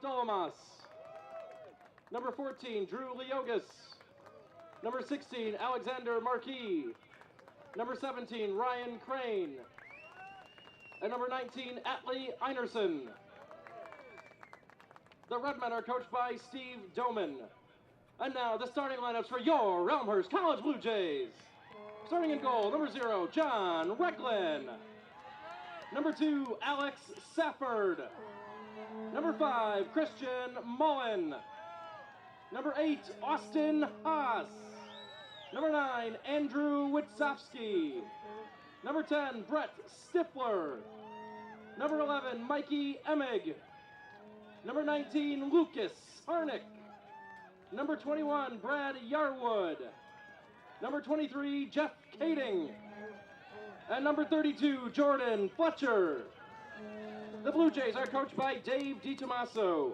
Dolomas. Number 14, Drew Leogas. Number 16, Alexander Marquis. Number 17, Ryan Crane. And number 19, Atlee Einerson. The Redmen are coached by Steve Doman. And now the starting lineups for your Elmhurst College Blue Jays. Starting in goal, number 0, John Recklin. Number 2, Alex Safford. Number 5, Christian Mullen. Number 8, Austin Haas. Number 9, Andrew Witzowski. Number 10, Brett Stifler. Number 11, Mikey Emig. Number 19, Lucas Harnick. Number 21, Brad Yarwood. Number 23, Jeff Kading. And number 32, Jordan Fletcher. The Blue Jays are coached by Dave DiTomaso.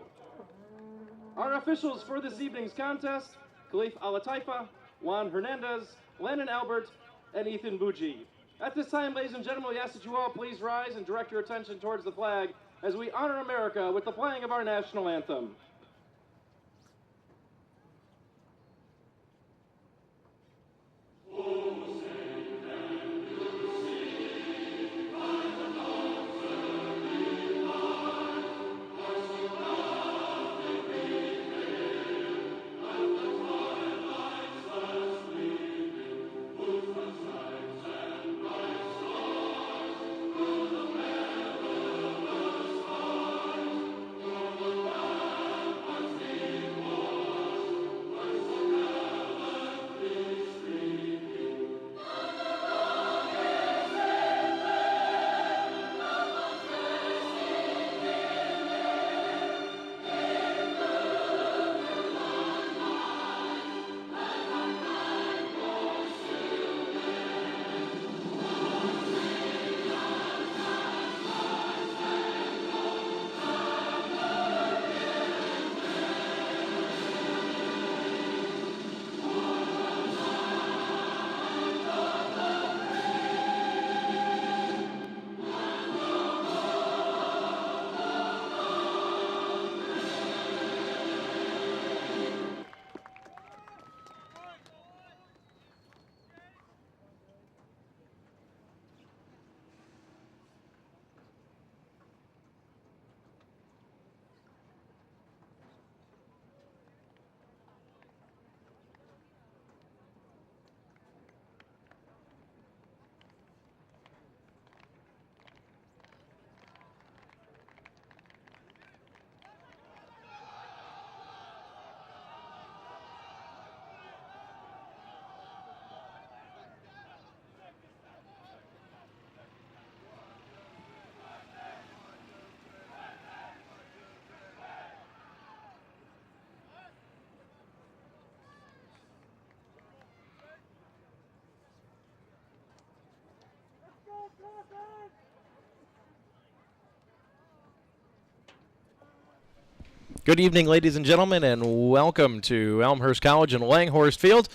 Our officials for this evening's contest, Khalif Alataifa, Juan Hernandez, Landon Albert, and Ethan Bucci. At this time, ladies and gentlemen, we ask that you all please rise and direct your attention towards the flag as we honor America with the playing of our national anthem. Good evening, ladies and gentlemen, and welcome to Elmhurst College in Langhorst Field.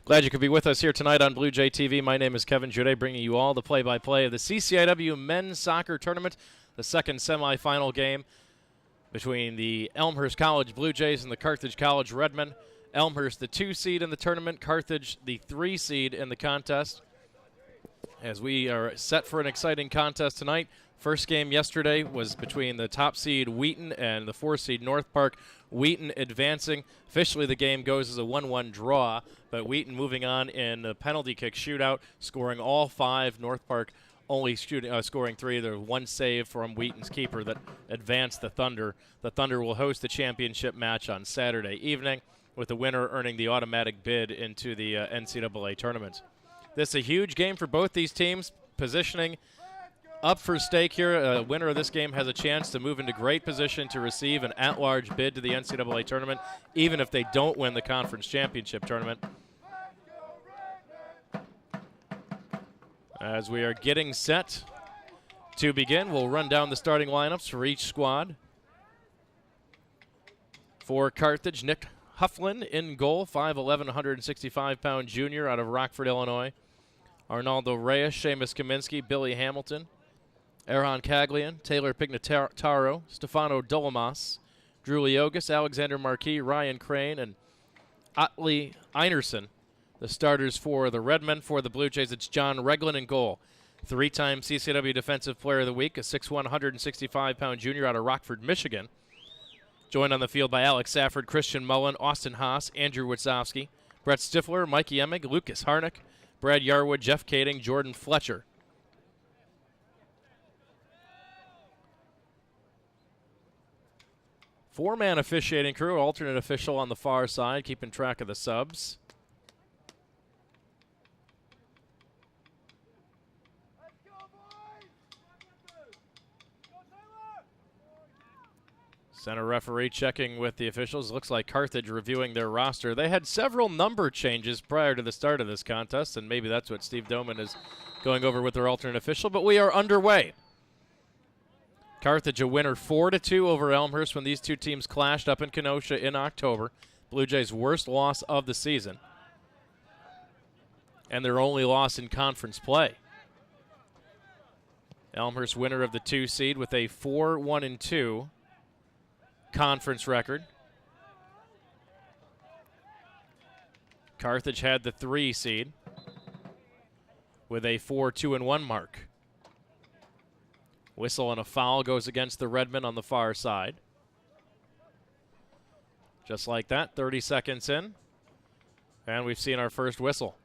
Glad you could be with us here tonight on Blue Jay TV. My name is Kevin Jude, bringing you all the play-by-play of the CCIW Men's Soccer Tournament, the second semifinal game between the Elmhurst College Blue Jays and the Carthage College Redmen. Elmhurst, the 2 seed in the tournament, Carthage, the 3 seed in the contest. As we are set for an exciting contest tonight. First game yesterday was between the top seed Wheaton and the 4 seed North Park. Wheaton advancing. Officially the game goes as a 1-1 draw, but Wheaton moving on in the penalty kick shootout, scoring all 5. North Park only scoring 3. There was 1 save from Wheaton's keeper that advanced the Thunder. The Thunder will host the championship match on Saturday evening, with the winner earning the automatic bid into the NCAA tournament. This is a huge game for both these teams, positioning up for stake here. A winner of this game has a chance to move into great position to receive an at-large bid to the NCAA tournament, even if they don't win the conference championship tournament. As we are getting set to begin, we'll run down the starting lineups for each squad. For Carthage, Nick Hufflin in goal, 5'11", 165-pound junior out of Rockford, Illinois. Arnaldo Reyes, Seamus Kaminsky, Billy Hamilton, Erhan Caglian, Taylor Pignataro, Stefano Dolomas, Drew Leogas, Alexander Marquis, Ryan Crane, and Otley Einerson. The starters for the Redmen. For the Blue Jays, it's John Reglin in goal. 3-time CCW Defensive Player of the Week, a 6'1", 165-pound junior out of Rockford, Michigan. Joined on the field by Alex Safford, Christian Mullen, Austin Haas, Andrew Witzowski, Brett Stifler, Mikey Emig, Lucas Harnick, Brad Yarwood, Jeff Kading, Jordan Fletcher. Four-man officiating crew, alternate official on the far side, keeping track of the subs. Center referee checking with the officials. Looks like Carthage reviewing their roster. They had several number changes prior to the start of this contest, and maybe that's what Steve Doman is going over with their alternate official, but we are underway. Carthage a winner 4-2 over Elmhurst when these two teams clashed up in Kenosha in October. Blue Jays' worst loss of the season, and their only loss in conference play. Elmhurst winner of the 2 seed with a 4-1-2 conference record. Carthage had the 3 seed with a 4-2-1 mark. Whistle and a foul goes against the Redmen on the far side. Just like that, 30 seconds in, and we've seen our first whistle.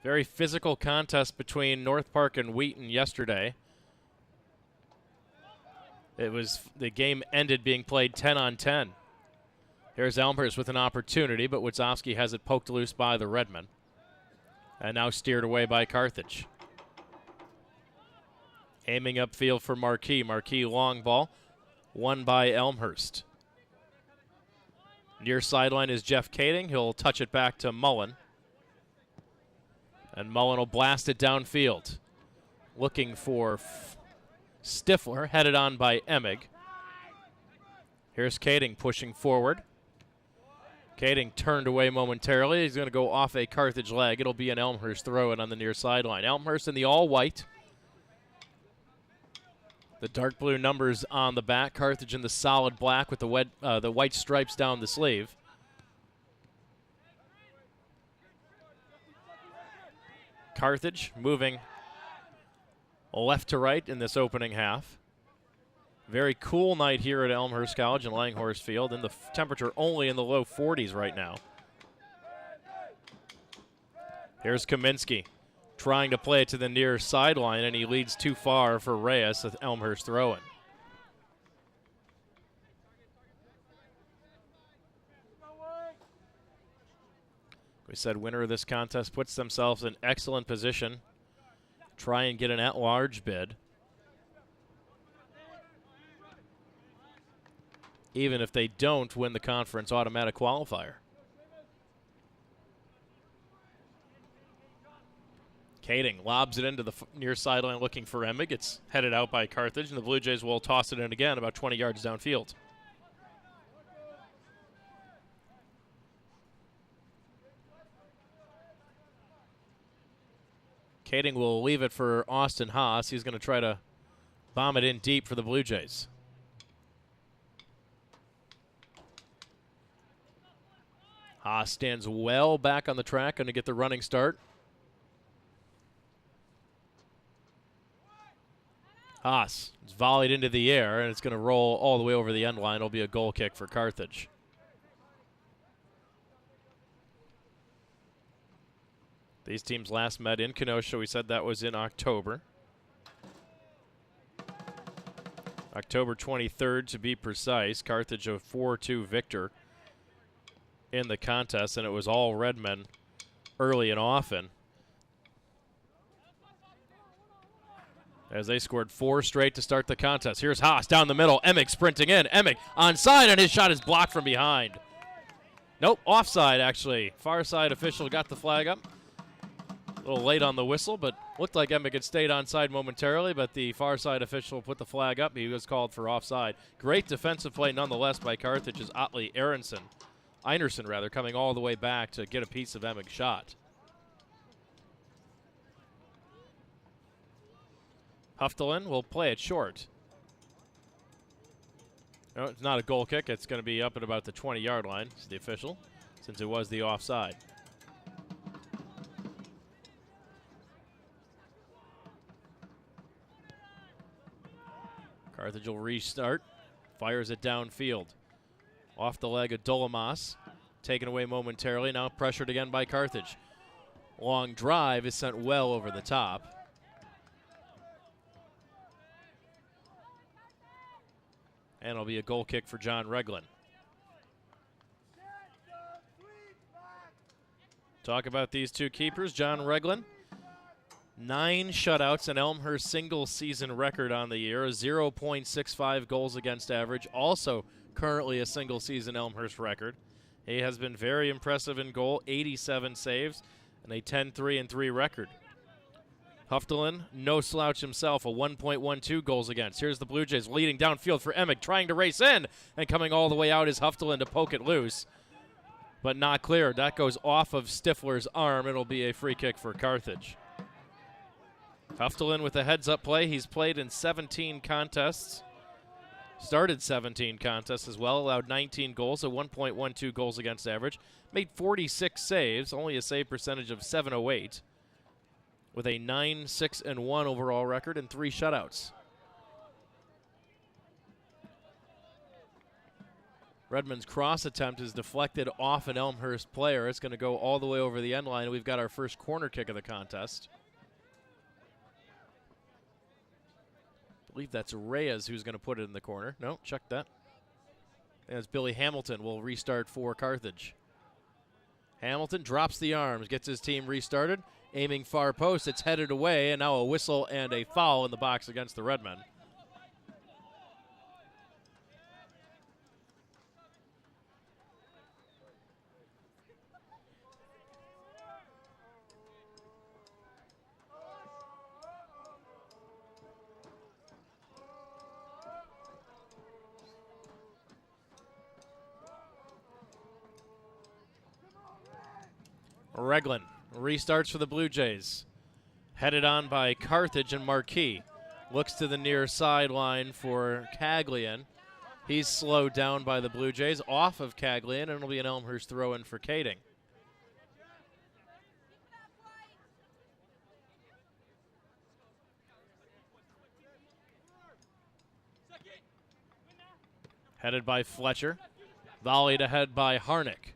Very physical contest between North Park and Wheaton yesterday. The game ended being played 10-on-10. Here's Elmhurst with an opportunity, but Witzowski has it poked loose by the Redmen. And now steered away by Carthage. Aiming upfield for Marquis. Marquis long ball, won by Elmhurst. Near sideline is Jeff Kading. He'll touch it back to Mullen. And Mullen will blast it downfield. Looking for Stifler, headed on by Emig. Here's Kading pushing forward. Kading turned away momentarily. He's going to go off a Carthage leg. It'll be an Elmhurst throw-in on the near sideline. Elmhurst in the all-white. The dark blue numbers on the back. Carthage in the solid black with the white stripes down the sleeve. Carthage moving left to right in this opening half. Very cool night here at Elmhurst College and Langhorse Field, and the temperature only in the low 40s right now. Here's Kaminsky trying to play it to the near sideline, and he leads too far for Reyes with Elmhurst throwing. We said winner of this contest puts themselves in excellent position. Try and get an at-large bid. Even if they don't win the conference automatic qualifier. Kading lobs it into the near sideline looking for Emig. It's headed out by Carthage, and the Blue Jays will toss it in again about 20 yards downfield. Kading will leave it for Austin Haas. He's going to try to bomb it in deep for the Blue Jays. Haas stands well back on the track, going to get the running start. Haas is volleyed into the air, and it's going to roll all the way over the end line. It'll be a goal kick for Carthage. These teams last met in Kenosha. We said that was in October. October 23rd, to be precise. Carthage a 4-2 victor in the contest, and it was all Redmen early and often, as they scored 4 straight to start the contest. Here's Haas down the middle. Emig sprinting in. Emig onside, and his shot is blocked from behind. Nope, offside, actually. Far side official got the flag up. A little late on the whistle, but looked like Emig had stayed onside momentarily, but the far side official put the flag up. He was called for offside. Great defensive play nonetheless by Carthage's Otley Einerson, coming all the way back to get a piece of Emig's shot. Huftelin will play it short. No, it's not a goal kick. It's going to be up at about the 20-yard line, is the official, since it was the offside. Carthage will restart. Fires it downfield. Off the leg of Dolomas. Taken away momentarily. Now pressured again by Carthage. Long drive is sent well over the top. And it'll be a goal kick for John Reglin. Talk about these two keepers. John Reglin, 9 shutouts, an Elmhurst single-season record on the year, a 0.65 goals against average, also currently a single-season Elmhurst record. He has been very impressive in goal, 87 saves, and a 10-3-3 record. Huftelin, no slouch himself, a 1.12 goals against. Here's the Blue Jays leading downfield for Emick, trying to race in, and coming all the way out is Huftelin to poke it loose, but not clear. That goes off of Stifler's arm. It'll be a free kick for Carthage. Huftelin with a heads-up play. He's played in 17 contests. Started 17 contests as well. Allowed 19 goals, a 1.12 goals against average. Made 46 saves, only a save percentage of .708. With a 9-6-1 overall record and 3 shutouts. Redmond's cross attempt is deflected off an Elmhurst player. It's going to go all the way over the end line. We've got our first corner kick of the contest. I believe that's Reyes who's going to put it in the corner. No, check that. As Billy Hamilton will restart for Carthage. Hamilton drops the arms, gets his team restarted, aiming far post. It's headed away, and now a whistle and a foul in the box against the Redmen. Reglin restarts for the Blue Jays. Headed on by Carthage and Marquis. Looks to the near sideline for Caglian. He's slowed down by the Blue Jays. Off of Caglian, and it'll be an Elmhurst throw-in for Kading. Headed by Fletcher. Volleyed ahead by Harnick.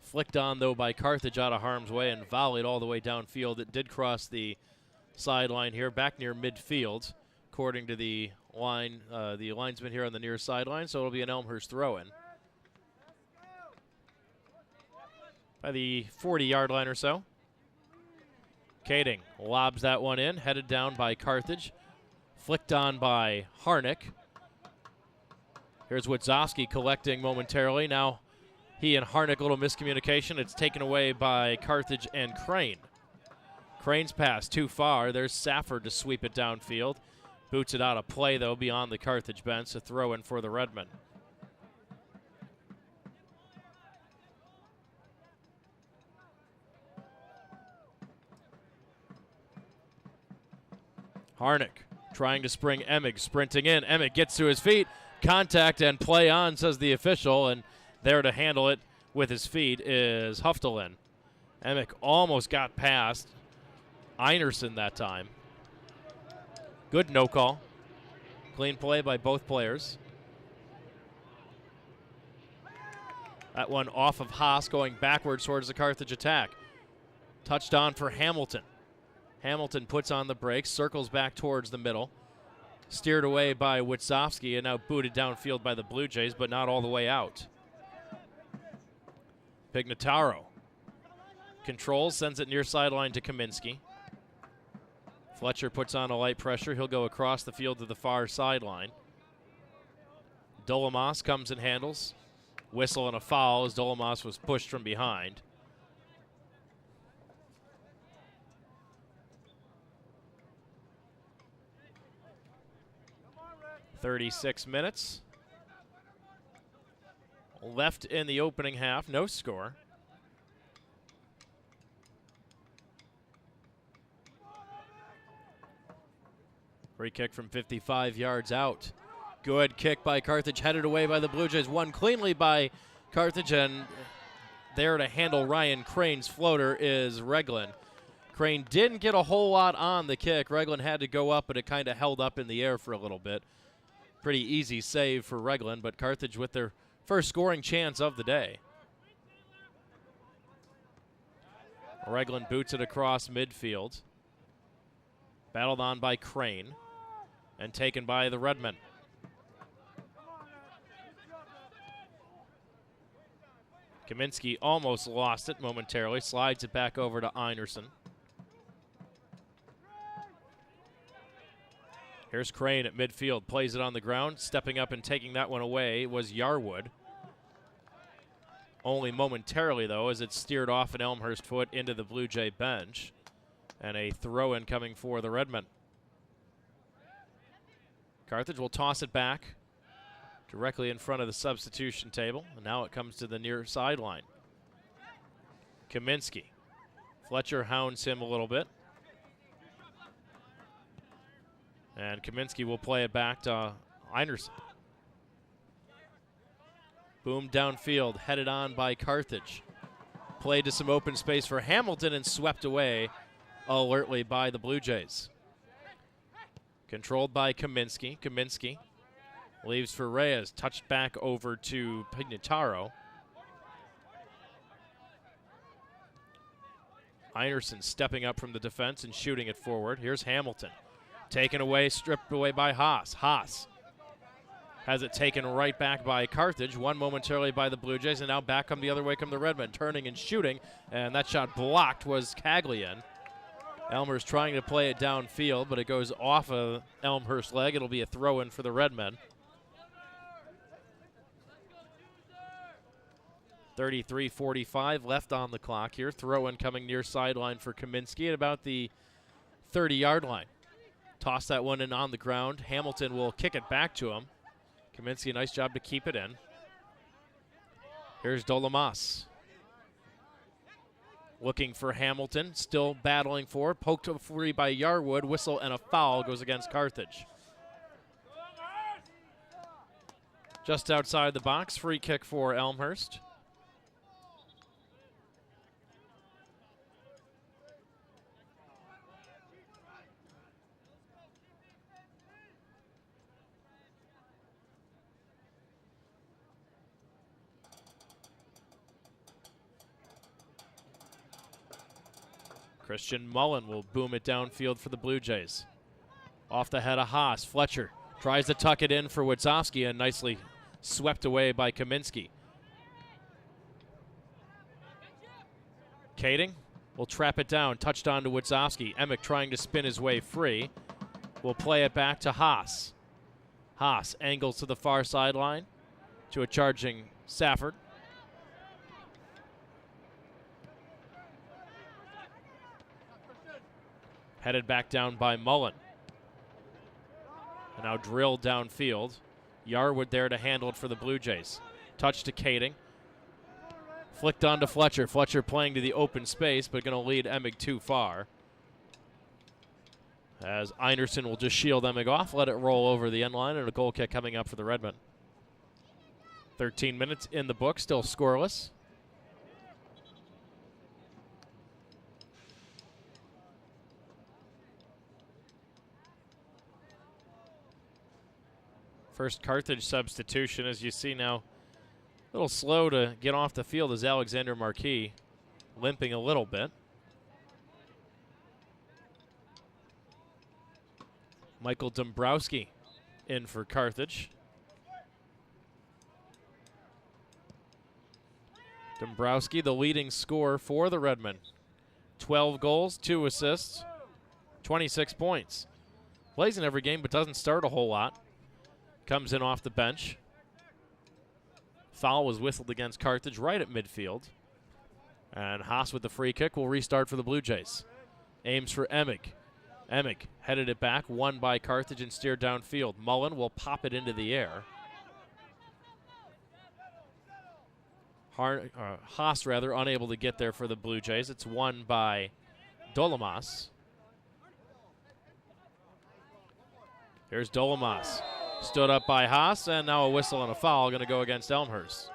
Flicked on, though, by Carthage out of harm's way and volleyed all the way downfield. It did cross the sideline here, back near midfield, according to the linesman here on the near sideline, so it'll be an Elmhurst throw-in. By the 40-yard line or so. Kading lobs that one in, headed down by Carthage. Flicked on by Harnick. Here's Witzowski collecting momentarily. Now he and Harnick, a little miscommunication. It's taken away by Carthage and Crane. Crane's pass too far. There's Safford to sweep it downfield. Boots it out of play, though, beyond the Carthage bench. A throw-in for the Redmen. Harnick trying to spring Emig, sprinting in. Emig gets to his feet. Contact and play on, says the official, and there to handle it with his feet is Huftelin. Emick almost got past Einerson that time. Good no call. Clean play by both players. That one off of Haas, going backwards towards the Carthage attack. Touched on for Hamilton. Hamilton puts on the brakes, circles back towards the middle. Steered away by Witzowski and now booted downfield by the Blue Jays, but not all the way out. Pignataro controls, sends it near sideline to Kaminsky. Fletcher puts on a light pressure. He'll go across the field to the far sideline. Dolomas comes and handles. Whistle and a foul as Dolomas was pushed from behind. .36 minutes left in the opening half. No score. Free kick from 55 yards out. Good kick by Carthage, headed away by the Blue Jays. Won cleanly by Carthage, and there to handle Ryan Crane's floater is Reglin. Crane didn't get a whole lot on the kick. Reglin had to go up, but it kind of held up in the air for a little bit. Pretty easy save for Reglin, but Carthage with their first scoring chance of the day. Reglin boots it across midfield. Battled on by Crane and taken by the Redmen. Kaminsky almost lost it momentarily, slides it back over to Einerson. Here's Crane at midfield, plays it on the ground. Stepping up and taking that one away was Yarwood. Only momentarily, though, as it steered off an Elmhurst foot into the Blue Jay bench. And a throw-in coming for the Redmen. Carthage will toss it back directly in front of the substitution table. And now it comes to the near sideline. Kaminsky. Fletcher hounds him a little bit. And Kaminsky will play it back to Einerson. Boom downfield, headed on by Carthage. Played to some open space for Hamilton and swept away alertly by the Blue Jays. Controlled by Kaminsky. Kaminsky leaves for Reyes, touched back over to Pignataro. Einerson stepping up from the defense and shooting it forward. Here's Hamilton. Taken away, stripped away by Haas. Haas has it taken right back by Carthage, won momentarily by the Blue Jays, and now back come the other way come the Redmen, turning and shooting, and that shot blocked was Caglian. Elmer's trying to play it downfield, but it goes off of Elmhurst's leg. It'll be a throw-in for the Redmen. 33:45 left on the clock here. Throw-in coming near sideline for Kaminsky at about the 30-yard line. Toss that one in on the ground. Hamilton will kick it back to him. Kaminsky, a nice job to keep it in. Here's Dolomas. Looking for Hamilton, still battling for it. Poked free by Yarwood. Whistle and a foul goes against Carthage. Just outside the box, free kick for Elmhurst. Christian Mullen will boom it downfield for the Blue Jays. Off the head of Haas. Fletcher tries to tuck it in for Witzowski and nicely swept away by Kaminsky. Kading will trap it down. Touched on to Witzowski. Emick trying to spin his way free. Will play it back to Haas. Haas angles to the far sideline to a charging Safford. Headed back down by Mullen. And now drilled downfield. Yarwood there to handle it for the Blue Jays. Touch to Kading. Flicked on to Fletcher. Fletcher playing to the open space, but going to lead Emig too far. As Einerson will just shield Emig off, let it roll over the end line, and a goal kick coming up for the Redmen. 13 minutes in the book, still scoreless. First Carthage substitution, as you see now, a little slow to get off the field is Alexander Marquis, limping a little bit. Michael Dombrowski in for Carthage. Dombrowski, the leading scorer for the Redmen. 12 goals, 2 assists, 26 points. Plays in every game but doesn't start a whole lot. Comes in off the bench. Foul was whistled against Carthage right at midfield. And Haas with the free kick will restart for the Blue Jays. Aims for Emig. Emig headed it back, won by Carthage and steered downfield. Mullen will pop it into the air. Haas, unable to get there for the Blue Jays. It's won by Dolomas. Here's Dolomas. Stood up by Haas, and now a whistle and a foul going to go against Elmhurst.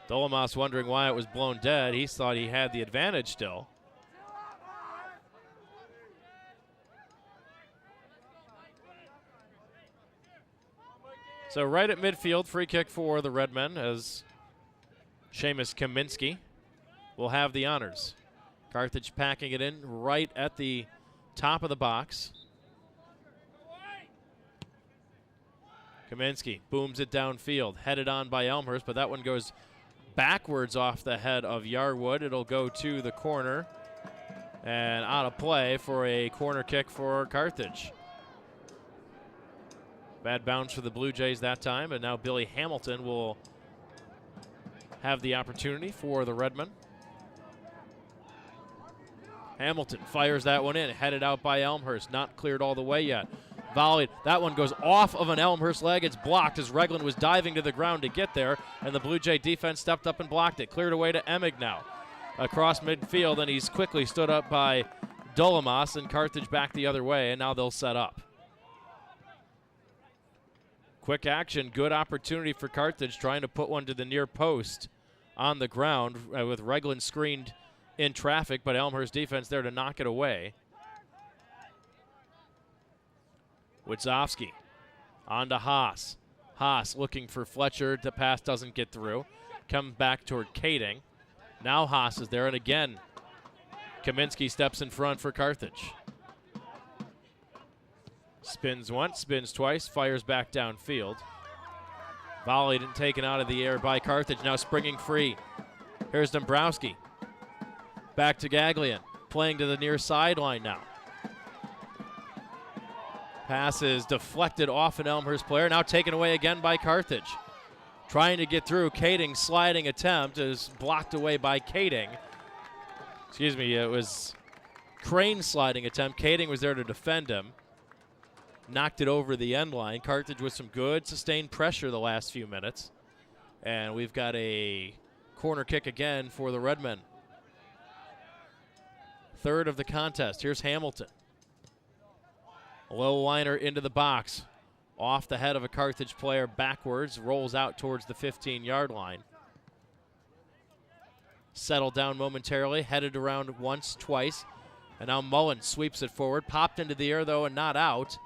Dolomas wondering why it was blown dead. He thought he had the advantage still. So right at midfield, free kick for the Redmen as Seamus Kaminsky will have the honors. Carthage packing it in right at the top of the box. Kaminsky booms it downfield, headed on by Elmhurst, but that one goes backwards off the head of Yarwood. It'll go to the corner and out of play for a corner kick for Carthage. Bad bounce for the Blue Jays that time, and now Billy Hamilton will have the opportunity for the Redmen. Hamilton fires that one in, headed out by Elmhurst, not cleared all the way yet. Volleyed, that one goes off of an Elmhurst leg. It's blocked as Reglan was diving to the ground to get there, and the Blue Jay defense stepped up and blocked it. Cleared away to Emig now. Across midfield, and he's quickly stood up by Dolomas, and Carthage back the other way, and now they'll set up. Quick action, good opportunity for Carthage, trying to put one to the near post on the ground with Reglan screened in traffic, but Elmhurst defense there to knock it away. Witzowski on to Haas. Haas looking for Fletcher. The pass doesn't get through. Comes back toward Kading. Now Haas is there, and again, Kaminsky steps in front for Carthage. Spins once, spins twice, fires back downfield. Volleyed and taken out of the air by Carthage, now springing free. Here's Dombrowski. Back to Gaglian, playing to the near sideline now. Pass is deflected off an Elmhurst player, now taken away again by Carthage. Trying to get through, Kading sliding attempt is blocked away by Kading. Excuse me, it was Crane's sliding attempt. Kading was there to defend him. Knocked it over the end line. Carthage with some good sustained pressure the last few minutes. And we've got a corner kick again for the Redmen. Third of the contest. Here's Hamilton. A low liner into the box. Off the head of a Carthage player backwards. Rolls out towards the 15-yard line. Settled down momentarily. Headed around once, twice. And now Mullen sweeps it forward. Popped into the air, though, and not out.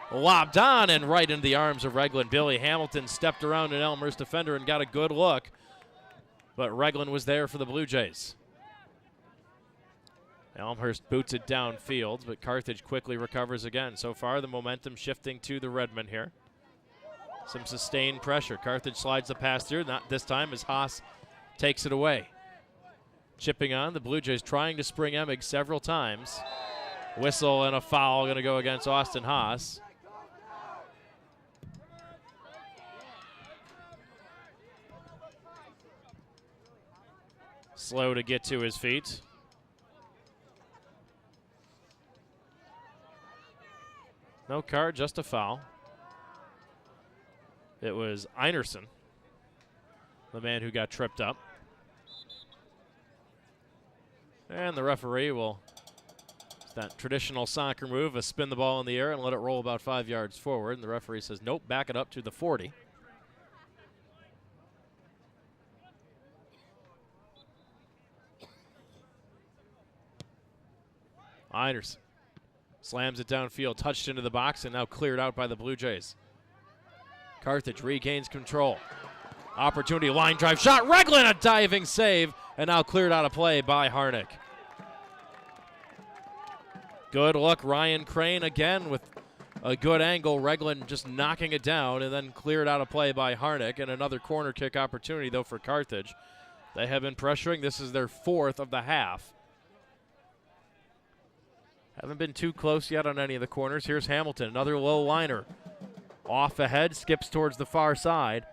Lobbed on and right into the arms of Reglan. Billy Hamilton stepped around an Elmhurst defender and got a good look. But Reglan was there for the Blue Jays. Elmhurst boots it downfield, but Carthage quickly recovers again. So far, the momentum shifting to the Redmen here. Some sustained pressure. Carthage slides the pass through, not this time as Haas takes it away. Chipping on, the Blue Jays trying to spring Emig several times. Whistle and a foul going to go against Austin Haas. Slow to get to his feet. No card, just a foul. It was Einerson, the man who got tripped up. And the referee will, it's that traditional soccer move, spin the ball in the air and let it roll about 5 yards forward. And the referee says, nope, back it up to the 40. Einerson slams it downfield, touched into the box, and now cleared out by the Blue Jays. Carthage regains control. Opportunity, line drive shot. Reglan, a diving save, and now cleared out of play by Harnick. Good look, Ryan Crane again with a good angle. Reglan just knocking it down, and then cleared out of play by Harnick, and another corner kick opportunity, though, for Carthage. They have been pressuring. This is their fourth of the half. Haven't been too close yet on any of the corners. Here's Hamilton, another low liner. Off ahead, skips towards the far side,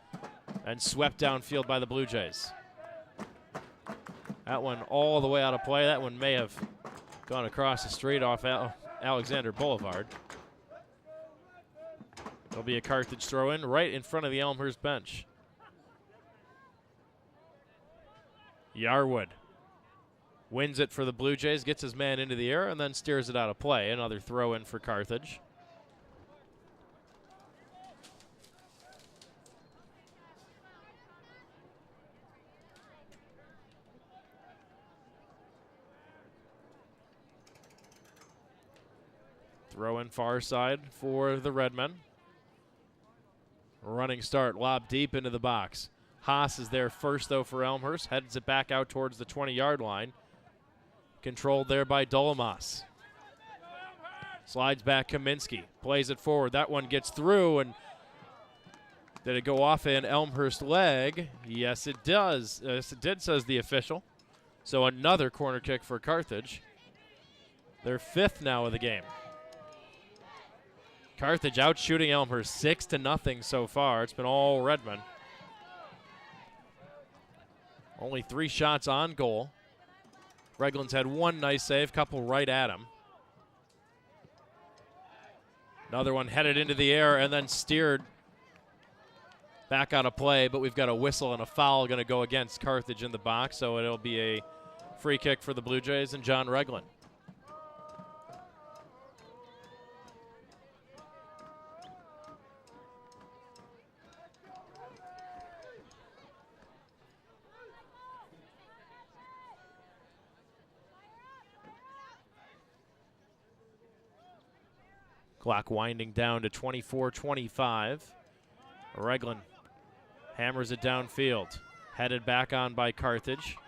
and swept downfield by the Blue Jays. That one all the way out of play. That one may have gone across the street off Alexander Boulevard. There'll be a Carthage throw in right in front of the Elmhurst bench. Yarwood wins it for the Blue Jays, gets his man into the air, and then steers it out of play. Another throw in for Carthage. Throw in far side for the Redmen. Running start, lob deep into the box. Haas is there first, though, for Elmhurst. Heads it back out towards the 20-yard line. Controlled there by Dolomas. Slides back Kaminsky. Plays it forward. That one gets through, and did it go off an Elmhurst leg? Yes, it does. Yes, it did, says the official. So another corner kick for Carthage. Their 5th now of the game. Carthage out shooting Elmhurst 6-0 so far. It's been all Redmen. Only 3 shots on goal. Reglin's had 1 nice save, couple right at him. Another one headed into the air and then steered back out of play, but we've got a whistle and a foul going to go against Carthage in the box, so it'll be a free kick for the Blue Jays and John Reglin. Clock winding down to 24-25. Reglin hammers it downfield. Headed back on by Carthage.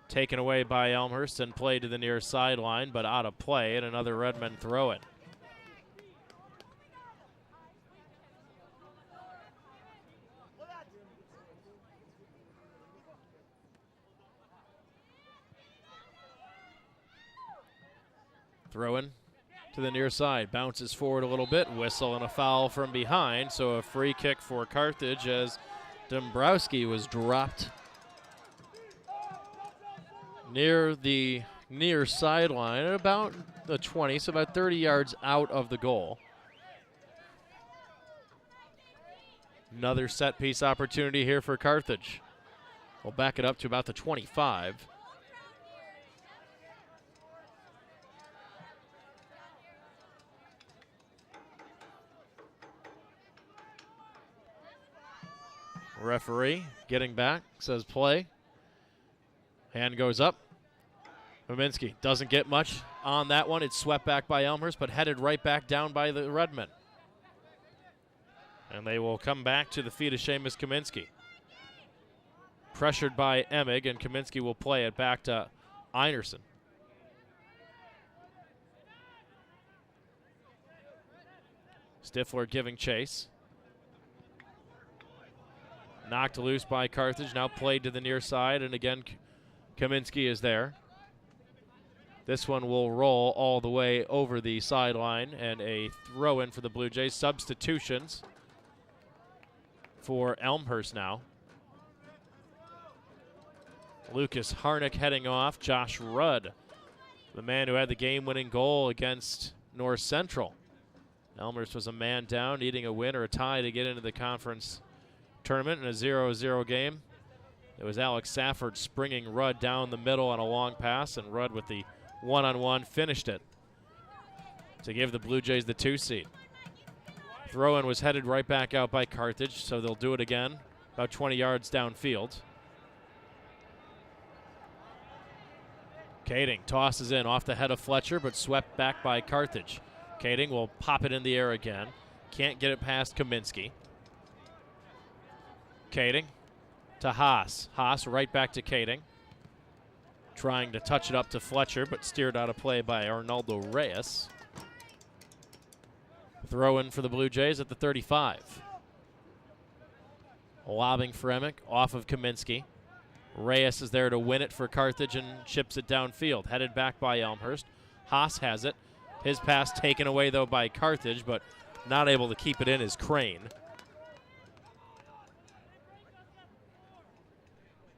Taken away by Elmhurst and played to the near sideline, but out of play, and another Redmen throw it. Throw in to the near side, bounces forward a little bit, whistle and a foul from behind, so a free kick for Carthage as Dombrowski was dropped near the near sideline at about the 20, so about 30 yards out of the goal. Another set piece opportunity here for Carthage. We'll back it up to about the 25. Referee getting back, says play. Hand goes up. Kaminsky doesn't get much on that one. It's swept back by Elmhurst, but headed right back down by the Redmen. And they will come back to the feet of Seamus Kaminsky. Pressured by Emig, and Kaminsky will play it back to Einerson. Stifler giving chase. Knocked loose by Carthage, now played to the near side, and again Kaminsky is there. This one will roll all the way over the sideline, and a throw in for the Blue Jays. Substitutions for Elmhurst now. Lucas Harnick heading off. Josh Rudd, the man who had the game-winning goal against North Central. Elmhurst was a man down, needing a win or a tie to get into the conference tournament in a 0-0 game. It was Alex Safford springing Rudd down the middle on a long pass, and Rudd with the one-on-one finished it to give the Blue Jays the 2 seed. Throw-in was headed right back out by Carthage, so they'll do it again, about 20 yards downfield. Kading tosses in off the head of Fletcher, but swept back by Carthage. Kading will pop it in the air again. Can't get it past Kaminsky. Kading to Haas. Haas right back to Kading. Trying to touch it up to Fletcher, but steered out of play by Arnaldo Reyes. Throw in for the Blue Jays at the 35. Lobbing for Emick off of Kaminsky. Reyes is there to win it for Carthage and chips it downfield. Headed back by Elmhurst. Haas has it. His pass taken away, though, by Carthage, but not able to keep it in is Crane.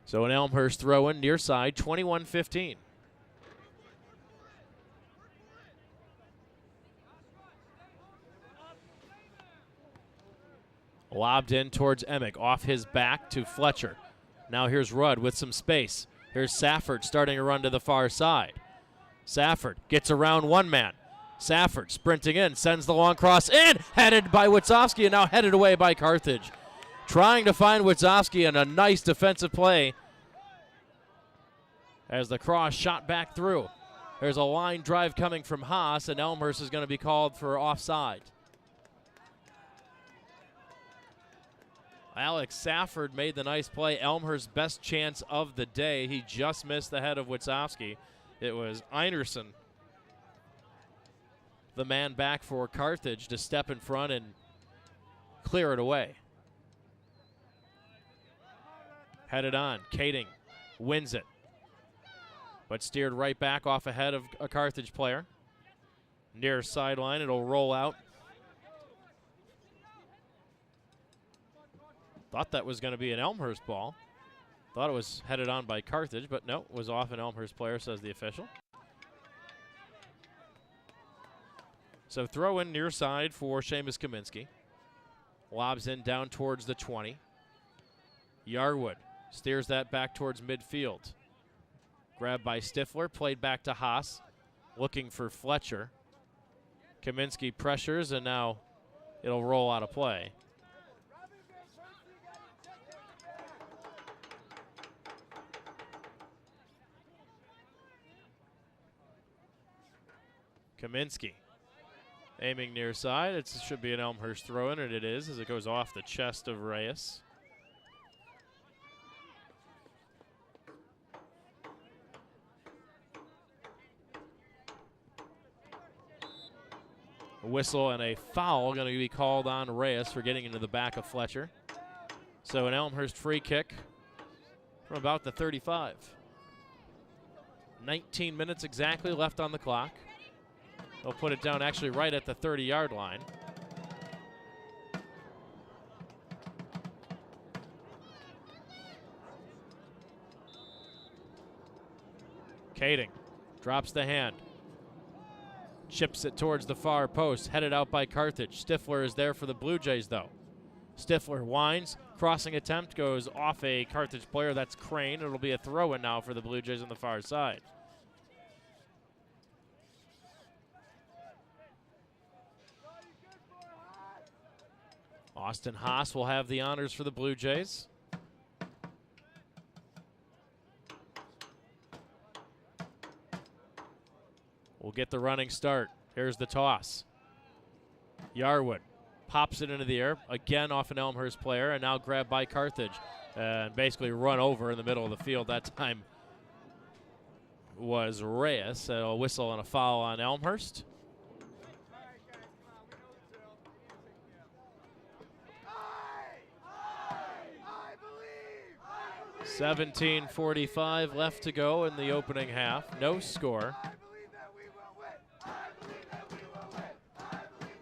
So an Elmhurst throw-in near side, 21-15. Lobbed in towards Emick, off his back to Fletcher. Now here's Rudd with some space. Here's Safford starting to run to the far side. Safford gets around one man. Safford sprinting in, sends the long cross in, headed by Witzowski, and now headed away by Carthage. Trying to find Witzowski, and a nice defensive play as the cross shot back through. There's a line drive coming from Haas, and Elmhurst is going to be called for offside. Alex Safford made the nice play. Elmhurst's best chance of the day. He just missed the head of Witzowski. It was Einerson, the man back for Carthage, to step in front and clear it away. Headed on. Kading wins it, but steered right back off ahead of a Carthage player. Near sideline, it'll roll out. Thought that was going to be an Elmhurst ball. Thought it was headed on by Carthage, but no, it was off an Elmhurst player, says the official. So throw in near side for Seamus Kaminsky. Lobs in down towards the 20. Yarwood steers that back towards midfield. Grabbed by Stifler, played back to Haas, looking for Fletcher. Kaminsky pressures, and now it'll roll out of play. Kaminsky aiming near side. It should be an Elmhurst throw-in, and it is, as it goes off the chest of Reyes. A whistle and a foul going to be called on Reyes for getting into the back of Fletcher. So an Elmhurst free kick from about the 35. 19 minutes exactly left on the clock. They'll put it down actually right at the 30-yard line. Kading drops the hand. Chips it towards the far post, headed out by Carthage. Stifler is there for the Blue Jays, though. Stifler winds, crossing attempt goes off a Carthage player. That's Crane. It'll be a throw-in now for the Blue Jays on the far side. Austin Haas will have the honors for the Blue Jays. We'll get the running start. Here's the toss. Yarwood pops it into the air, again off an Elmhurst player, and now grabbed by Carthage and basically run over in the middle of the field. That time was Reyes. A whistle and a foul on Elmhurst. 17:45 left to go in the opening half. No score.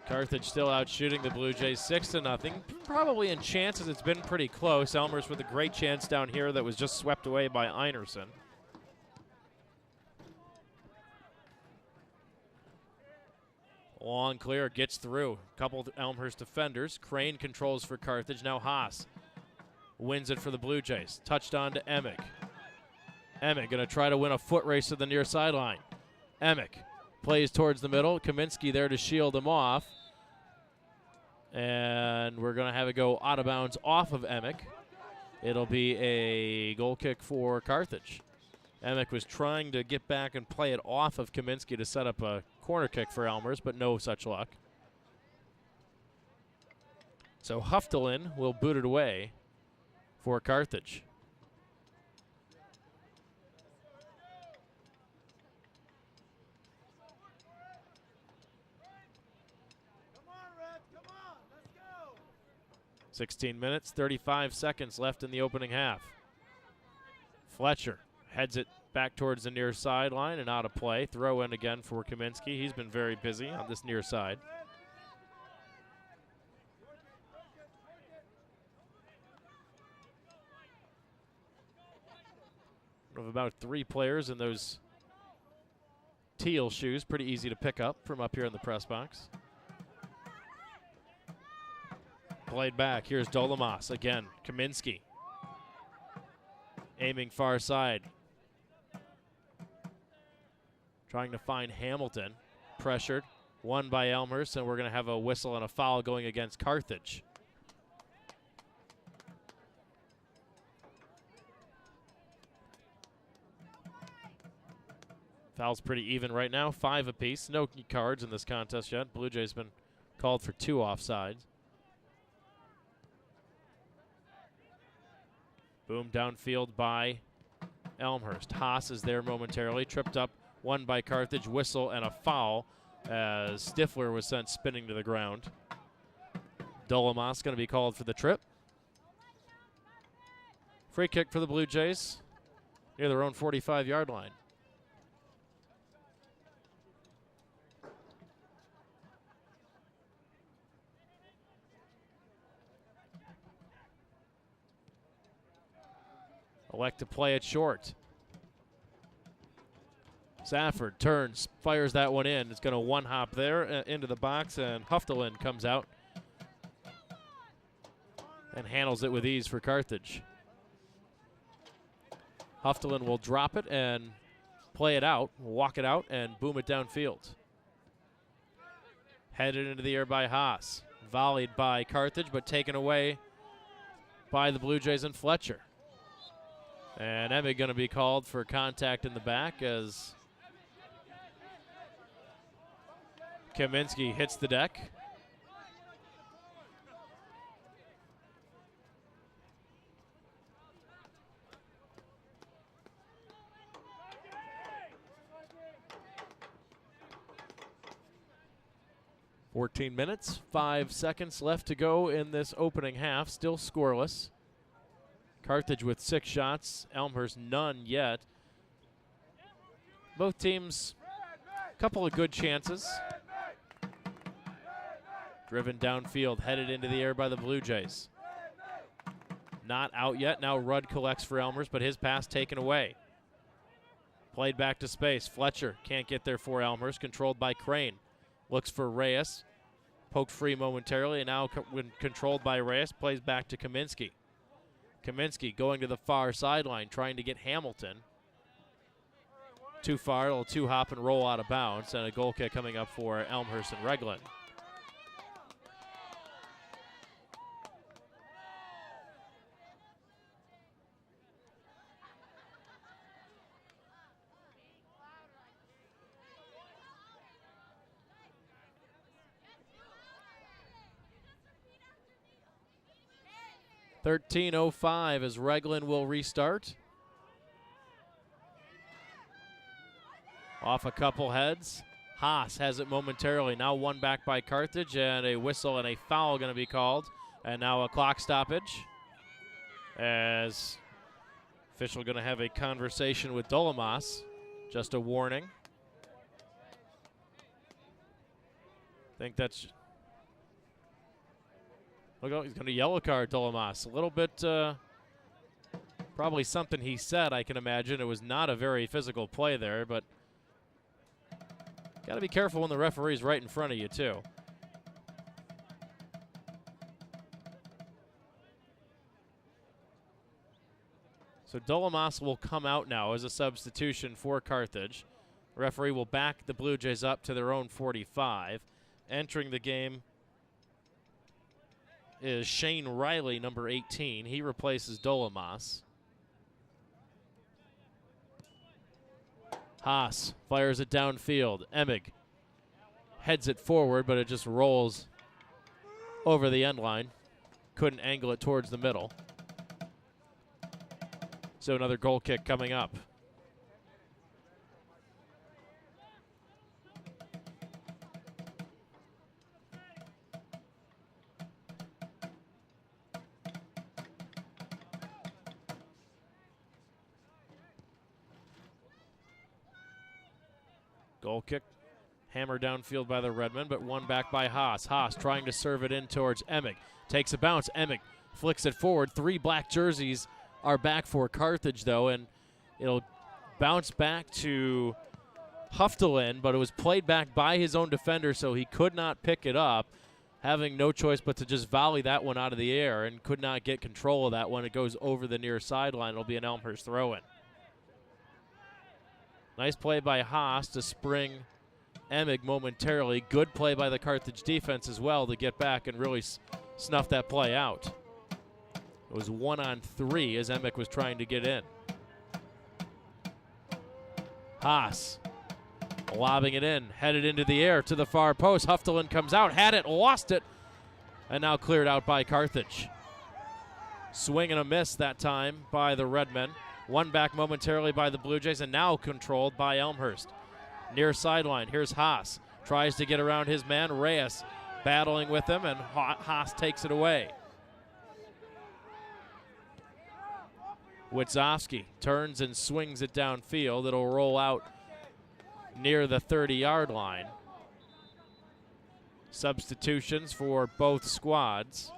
Carthage still out shooting the Blue Jays 6-0. Probably in chances it's been pretty close. Elmhurst with a great chance down here that was just swept away by Einerson. Long clear, gets through. Couple of Elmhurst defenders. Crane controls for Carthage. Now Haas wins it for the Blue Jays. Touched on to Emick. Emick going to try to win a foot race to the near sideline. Emick plays towards the middle. Kaminsky there to shield him off. And we're going to have it go out of bounds off of Emick. It'll be a goal kick for Carthage. Emick was trying to get back and play it off of Kaminsky to set up a corner kick for Elmhurst, but no such luck. So Huftelin will boot it away for Carthage. Come on, Red. Come on. Let's go. 16 minutes, 35 seconds left in the opening half. Fletcher heads it back towards the near sideline and out of play. Throw in again for Kaminsky. He's been very busy on this near side. Of about 3 players in those teal shoes. Pretty easy to pick up from up here in the press box. Played back. Here's Dolomas again. Kaminsky aiming far side. Trying to find Hamilton. Pressured. Won by Elmhurst, and we're going to have a whistle and a foul going against Carthage. Foul's pretty even right now, 5 apiece. No cards in this contest yet. Blue Jays been called for 2 offsides. Boom downfield by Elmhurst. Haas is there momentarily. Tripped up, one by Carthage. Whistle and a foul as Stifler was sent spinning to the ground. Dolomas going to be called for the trip. Free kick for the Blue Jays near their own 45-yard line. Elect to play it short. Safford turns, fires that one in. It's going to one-hop there into the box, and Huftelin comes out and handles it with ease for Carthage. Huftelin will drop it and play it out, walk it out, and boom it downfield. Headed into the air by Haas. Volleyed by Carthage, but taken away by the Blue Jays and Fletcher. And Emig going to be called for contact in the back as Kaminsky hits the deck. "14 minutes, 5 seconds left to go in this opening half. Still scoreless. Carthage with 6 shots, Elmhurst none yet. Both teams, a couple of good chances. Driven downfield, headed into the air by the Blue Jays. Not out yet. Now Rudd collects for Elmhurst, but his pass taken away. Played back to space. Fletcher can't get there for Elmhurst, controlled by Crane. Looks for Reyes. Poked free momentarily, and now when controlled by Reyes, plays back to Kaminsky. Kaminsky going to the far sideline, trying to get Hamilton. Too far, a little two-hop and roll out of bounds, and a goal kick coming up for Elmhurst and Reglan. .13:05 as Reglan will restart. Off a couple heads. Haas has it momentarily. Now one back by Carthage, and a whistle and a foul going to be called. And now a clock stoppage as official going to have a conversation with Dolomas. Just a warning. Think that's... Look, he's going to yellow card Dolomas. A little bit, probably something he said, I can imagine. It was not a very physical play there, but got to be careful when the referee's right in front of you, too. So Dolomas will come out now as a substitution for Carthage. The referee will back the Blue Jays up to their own 45. Entering the game is Shane Riley, number 18. He replaces Dolomas. Haas fires it downfield. Emig heads it forward, but it just rolls over the end line. Couldn't angle it towards the middle. So another goal kick coming up. Goal kick, hammered downfield by the Redmen, but one back by Haas. Haas trying to serve it in towards Emig. Takes a bounce. Emig flicks it forward. 3 black jerseys are back for Carthage, though, and it'll bounce back to Huftelin, but it was played back by his own defender, so he could not pick it up, having no choice but to just volley that one out of the air and could not get control of that one. It goes over the near sideline. It'll be an Elmhurst throw-in. Nice play by Haas to spring Emig momentarily. Good play by the Carthage defense as well to get back and really snuff that play out. It was 1-on-3 as Emig was trying to get in. Haas Lobbing it in, headed into the air to the far post. Huftelin comes out, had it, lost it, and now cleared out by Carthage. Swing and a miss that time by the Redmen. Won back momentarily by the Blue Jays and now controlled by Elmhurst. Near sideline, here's Haas. Tries to get around his man, Reyes, battling with him, and Haas takes it away. Witzowski turns and swings it downfield. It'll roll out near the 30-yard line. Substitutions for both squads.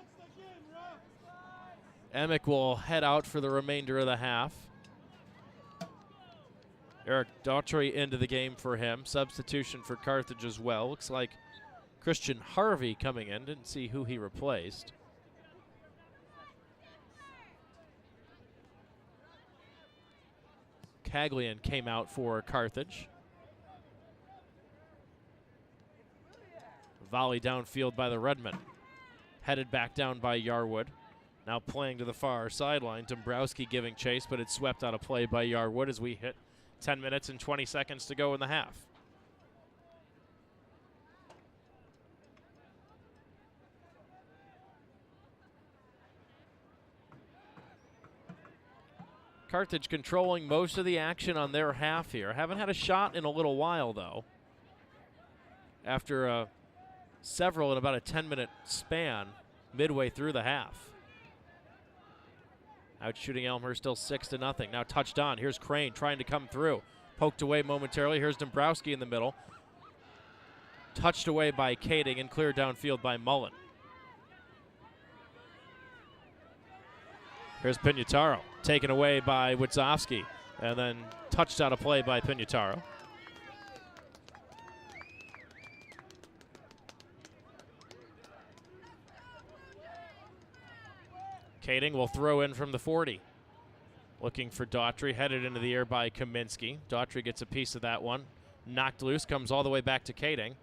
Emick will head out for the remainder of the half. Eric Daughtry into the game for him. Substitution for Carthage as well. Looks like Christian Harvey coming in. Didn't see who he replaced. Caglian came out for Carthage. Volley downfield by the Redmen. Headed back down by Yarwood. Now playing to the far sideline. Dombrowski giving chase, but it's swept out of play by Yarwood as we hit 10 minutes and 20 seconds to go in the half. Carthage controlling most of the action on their half here. Haven't had a shot in a little while, though. After several in about a 10-minute span midway through the half. Out shooting Elmhurst still 6-0. Now touched on. Here's Crane trying to come through. Poked away momentarily. Here's Dombrowski in the middle. Touched away by Kading and cleared downfield by Mullen. Here's Pignataro. Taken away by Witzowski. And then touched out of play by Pignataro. Kading will throw in from the 40. Looking for Daughtry, headed into the air by Kaminsky. Daughtry gets a piece of that one. Knocked loose, comes all the way back to Kading.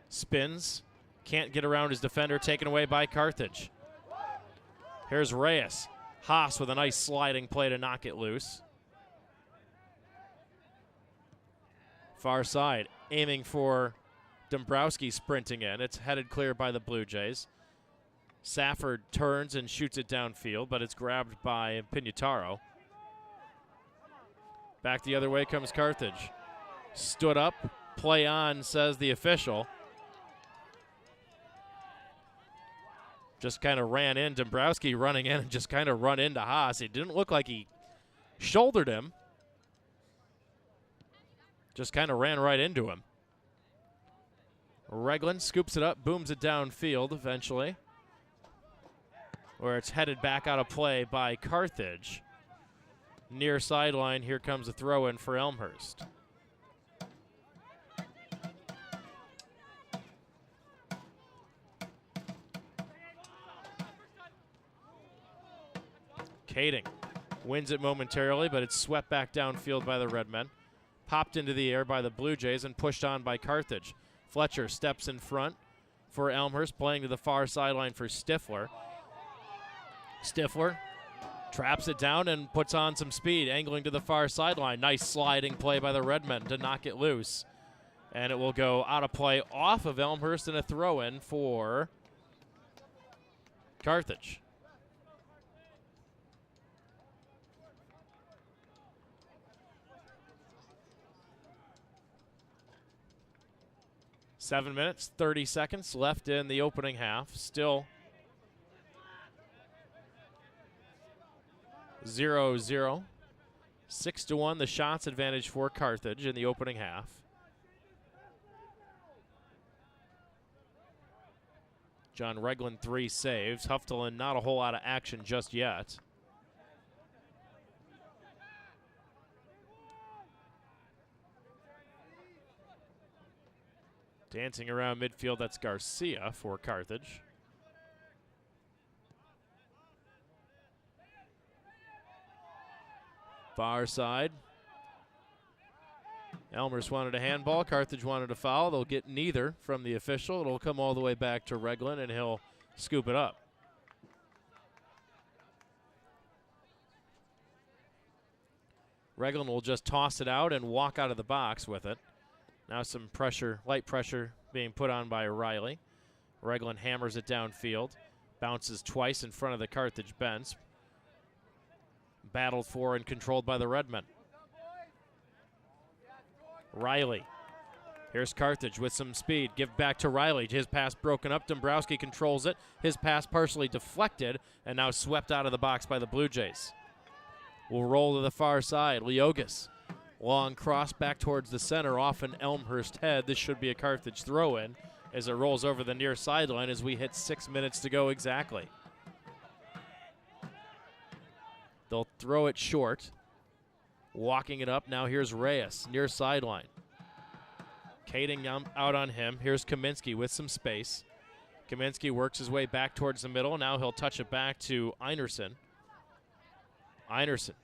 Spins, can't get around his defender, taken away by Carthage. Here's Reyes. Haas with a nice sliding play to knock it loose. Far side, aiming for Dombrowski sprinting in. It's headed clear by the Blue Jays. Safford turns and shoots it downfield, but it's grabbed by Pignataro. Back the other way comes Carthage. Stood up, play on, says the official. Just kind of ran in. Dombrowski running in and just kind of run into Haas. It didn't look like he shouldered him. Just kind of ran right into him. Reglan scoops it up, booms it downfield eventually, where it's headed back out of play by Carthage. Near sideline, here comes a throw-in for Elmhurst. Kading wins it momentarily, but it's swept back downfield by the Redmen. Popped into the air by the Blue Jays and pushed on by Carthage. Fletcher steps in front for Elmhurst, playing to the far sideline for Stifler. Stifler traps it down and puts on some speed, angling to the far sideline. Nice sliding play by the Redmen to knock it loose. And it will go out of play off of Elmhurst and a throw-in for Carthage. Seven minutes, 30 seconds left in the opening half. Still 0-0. 6-1 the shots advantage for Carthage in the opening half. John Reglan 3 saves. Huftelin not a whole lot of action just yet. Dancing around midfield, that's Garcia for Carthage. Far side. Elmhurst wanted a handball. Carthage wanted a foul. They'll get neither from the official. It'll come all the way back to Reglan, and he'll scoop it up. Reglan will just toss it out and walk out of the box with it. Now some pressure, light pressure being put on by Riley. Reglan hammers it downfield. Bounces twice in front of the Carthage bench. Battled for and controlled by the Redmen. Riley. Here's Carthage with some speed. Give back to Riley. His pass broken up. Dombrowski controls it. His pass partially deflected and now swept out of the box by the Blue Jays. Will roll to the far side. Leogas. Long cross back towards the center off an Elmhurst head. This should be a Carthage throw-in as it rolls over the near sideline as we hit 6 minutes to go exactly. They'll throw it short. Walking it up. Now here's Reyes, near sideline. Kading out on him. Here's Kaminsky with some space. Kaminsky works his way back towards the middle. Now he'll touch it back to Einerson. Einerson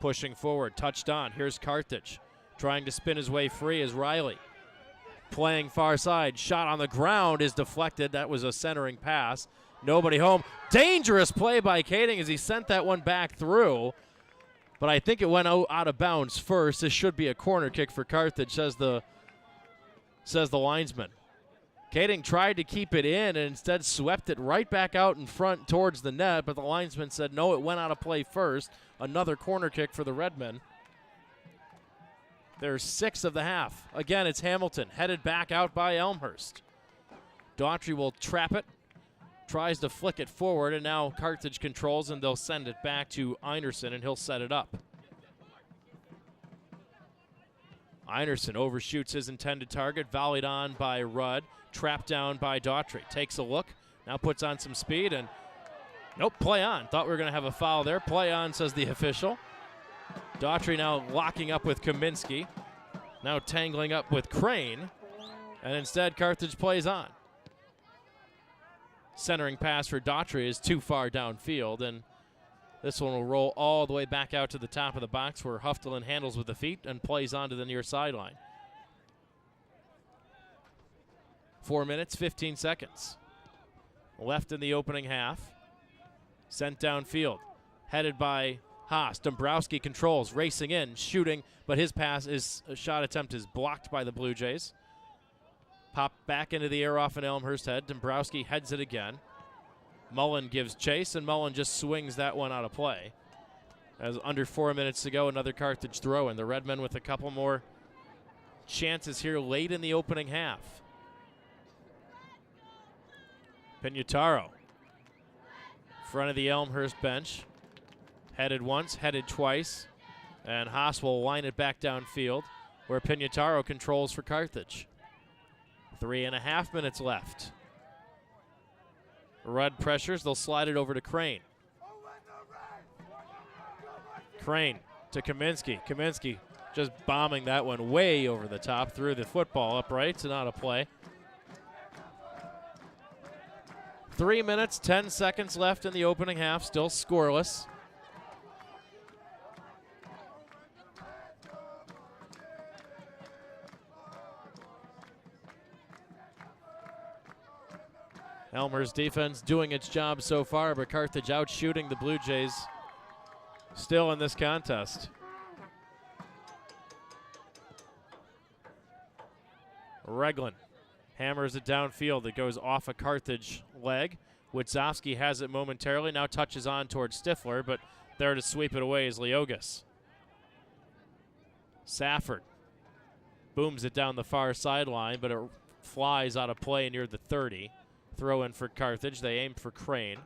pushing forward, touched on. Here's Carthage. Trying to spin his way free is Riley. Playing far side. Shot on the ground is deflected. That was a centering pass. Nobody home. Dangerous play by Kading as he sent that one back through. But I think it went out of bounds first. This should be a corner kick for Carthage, says the linesman. Kading tried to keep it in and instead swept it right back out in front towards the net, but the linesman said no, it went out of play first. Another corner kick for the Redmen. There's 6 of the half. Again, it's Hamilton, headed back out by Elmhurst. Daughtry will trap it, tries to flick it forward, and now Carthage controls, and they'll send it back to Einerson, and he'll set it up. Einerson overshoots his intended target, volleyed on by Rudd, trapped down by Daughtry. Takes a look, now puts on some speed, and nope, play on. Thought we were going to have a foul there. Play on, says the official. Daughtry now locking up with Kaminsky, now tangling up with Crane, and instead Carthage plays on. Centering pass for Daughtry is too far downfield, and this one will roll all the way back out to the top of the box where Huftelin handles with the feet and plays on to the near sideline. 4 minutes, 15 seconds left in the opening half. Sent downfield, headed by Haas. Dombrowski controls, racing in, shooting, but his shot attempt is blocked by the Blue Jays. Popped back into the air off an Elmhurst head. Dombrowski heads it again. Mullen gives chase, and Mullen just swings that one out of play. As under 4 minutes to go, another Carthage throw, and the Redmen with a couple more chances here late in the opening half. Pignataro, front of the Elmhurst bench. Headed once, headed twice, and Haas will line it back downfield where Pignataro controls for Carthage. 3.5 minutes left. Rudd pressures, they'll slide it over to Crane. Crane to Kaminsky. Kaminsky just bombing that one way over the top, through the football upright and out of play. 3 minutes, 10 seconds left in the opening half, still scoreless. Elmer's defense doing its job so far, but Carthage out shooting the Blue Jays still in this contest. Reglan hammers it downfield. It goes off a Carthage leg. Witzowski has it momentarily, now touches on towards Stifler, but there to sweep it away is Leogas. Safford booms it down the far sideline, but it flies out of play near the 30. Throw in for Carthage. They aim for Crane.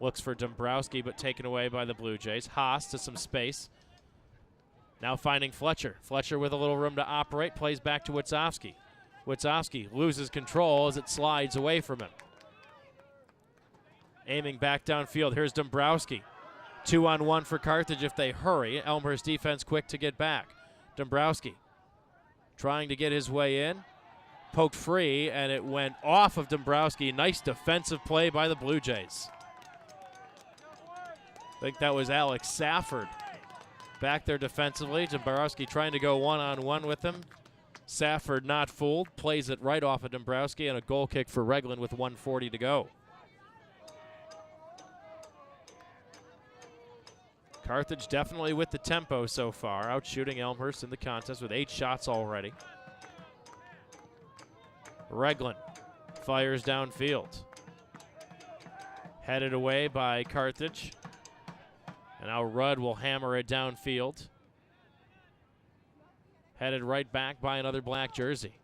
Looks for Dombrowski, but taken away by the Blue Jays. Haas to some space. Now finding Fletcher. Fletcher with a little room to operate. Plays back to Witzowski. Witzowski loses control as it slides away from him. Aiming back downfield. Here's Dombrowski. 2-on-1 for Carthage if they hurry. Elmhurst defense quick to get back. Dombrowski trying to get his way in. Poked free, and it went off of Dombrowski. Nice defensive play by the Blue Jays. I think that was Alex Safford back there defensively. Dombrowski trying to go one-on-one with him. Safford not fooled. Plays it right off of Dombrowski, and a goal kick for Reglan with 1:40 to go. Carthage definitely with the tempo so far, out shooting Elmhurst in the contest with 8 shots already. Reglin fires downfield. Headed away by Carthage. And now Rudd will hammer it downfield. Headed right back by another black jersey.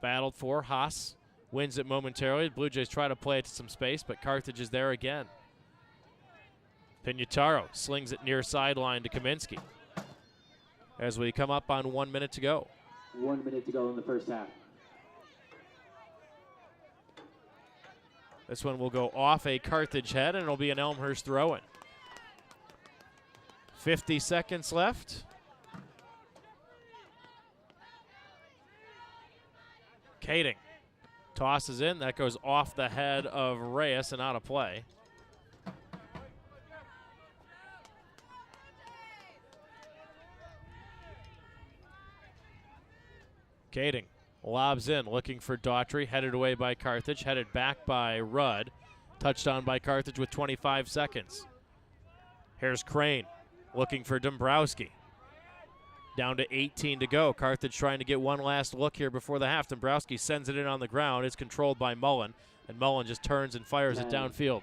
Battled for Haas. Wins it momentarily. The Blue Jays try to play it to some space, but Carthage is there again. Pignataro slings it near sideline to Kaminsky. As we come up on 1 minute to go. 1 minute to go in the first half. This one will go off a Carthage head, and it'll be an Elmhurst throw-in. 50 seconds left. Kading tosses in. That goes off the head of Reyes and out of play. Kading lobs in, looking for Daughtry, headed away by Carthage, headed back by Rudd. Touchdown by Carthage with 25 seconds. Here's Crane, looking for Dombrowski. Down to 18 to go. Carthage trying to get one last look here before the half. Dombrowski sends it in on the ground. It's controlled by Mullen, and Mullen just turns and fires it downfield.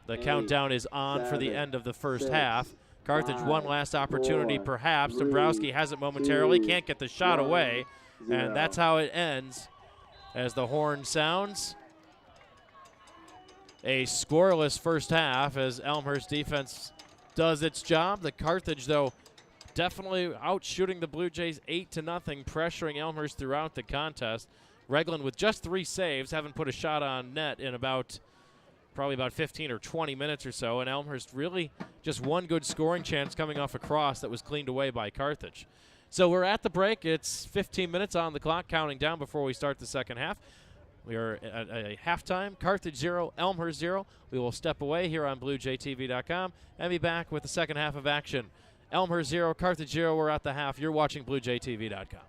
The countdown is on for the end of the first half. Carthage one last opportunity perhaps. Dombrowski has it momentarily, can't get the shot away, and that's how it ends as the horn sounds. A scoreless first half as Elmhurst defense does its job. The Carthage, though, definitely out shooting the Blue Jays 8-0, pressuring Elmhurst throughout the contest. Reglin with just 3 saves, haven't put a shot on net in probably about 15 or 20 minutes or so, and Elmhurst really just one good scoring chance coming off a cross that was cleaned away by Carthage. So we're at the break. It's 15 minutes on the clock, counting down before we start the second half. We are at a halftime. Carthage 0, Elmhurst 0. We will step away here on BlueJayTV.com and be back with the second half of action. Elmhurst 0, Carthage 0. We're at the half. You're watching BlueJayTV.com.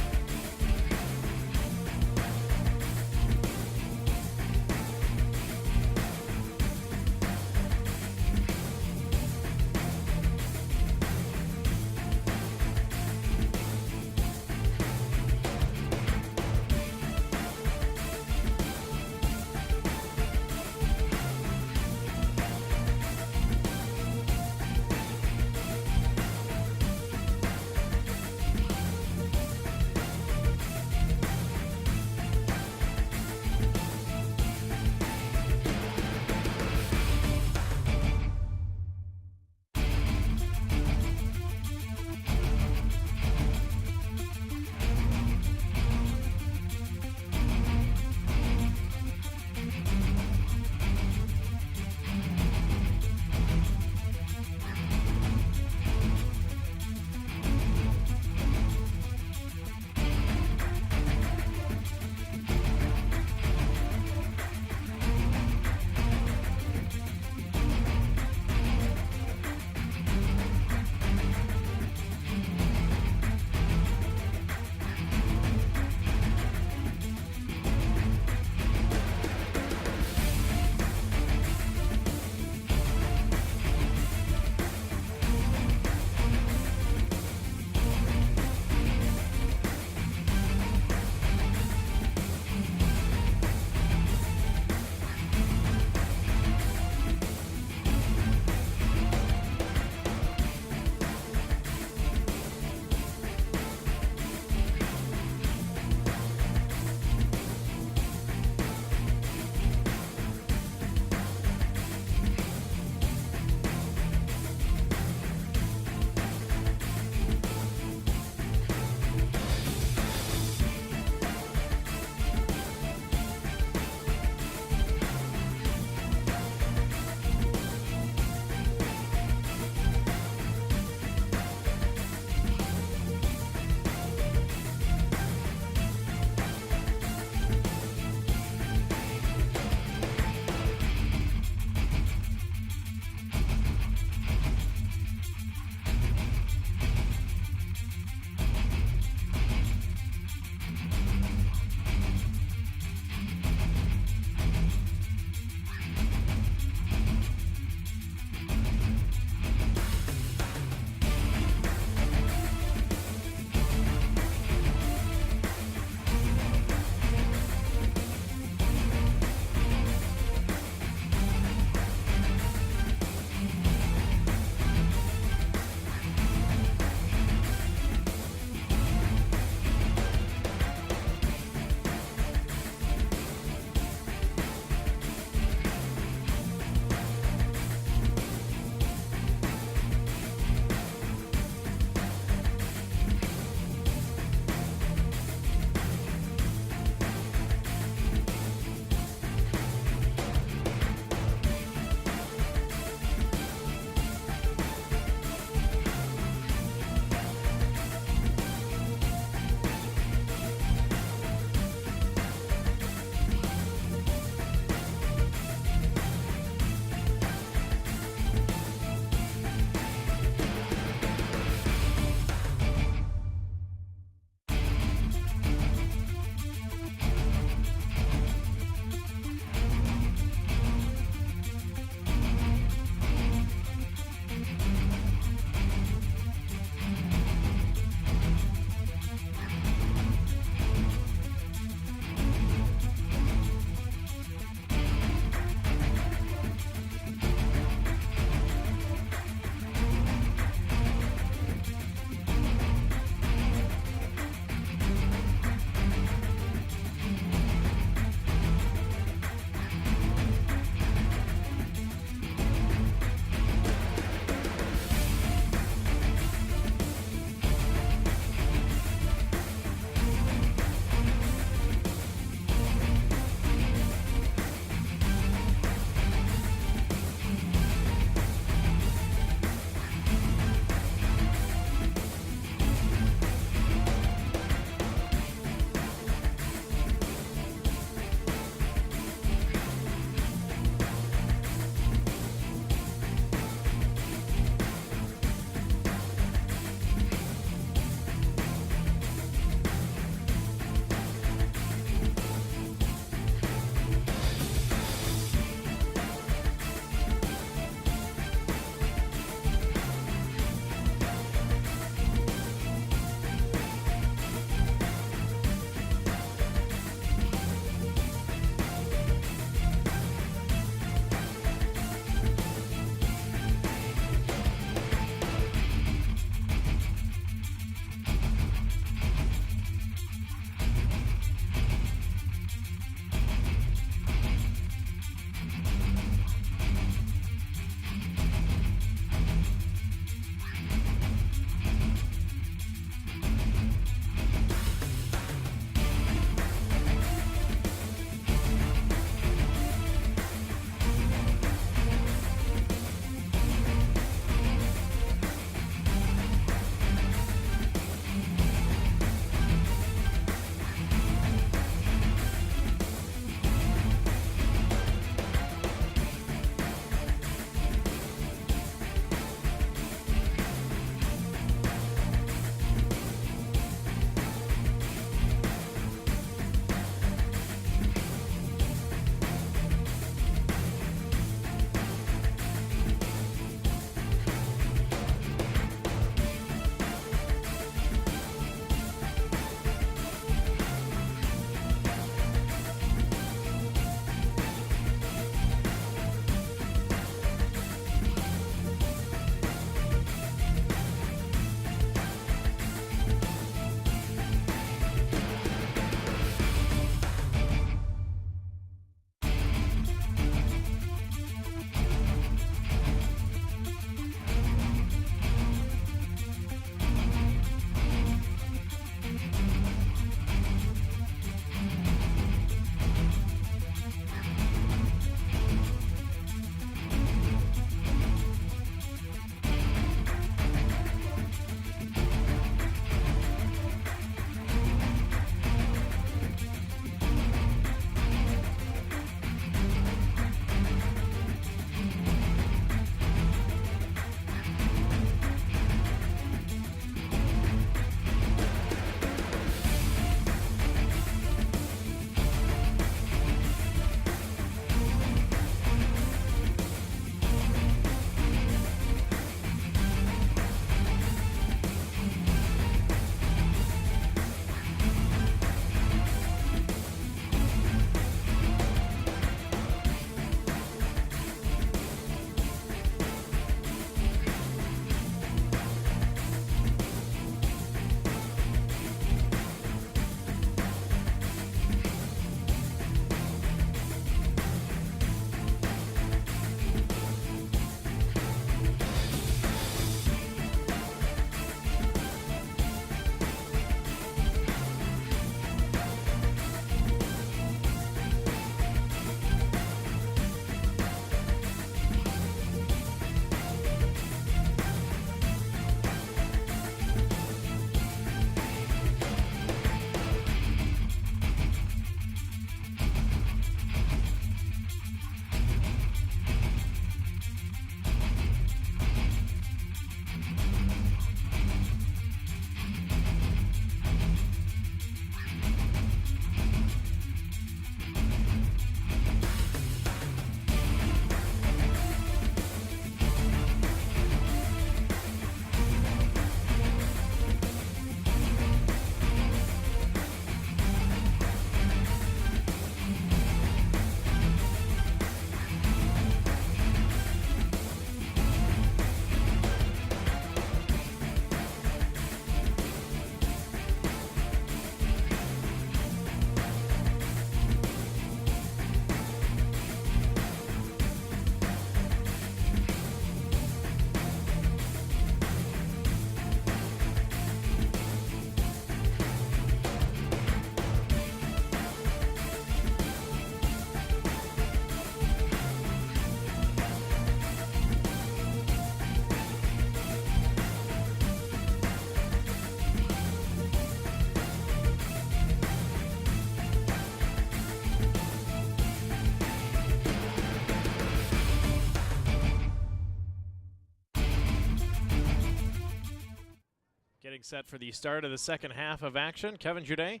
Getting set for the start of the second half of action. Kevin Jude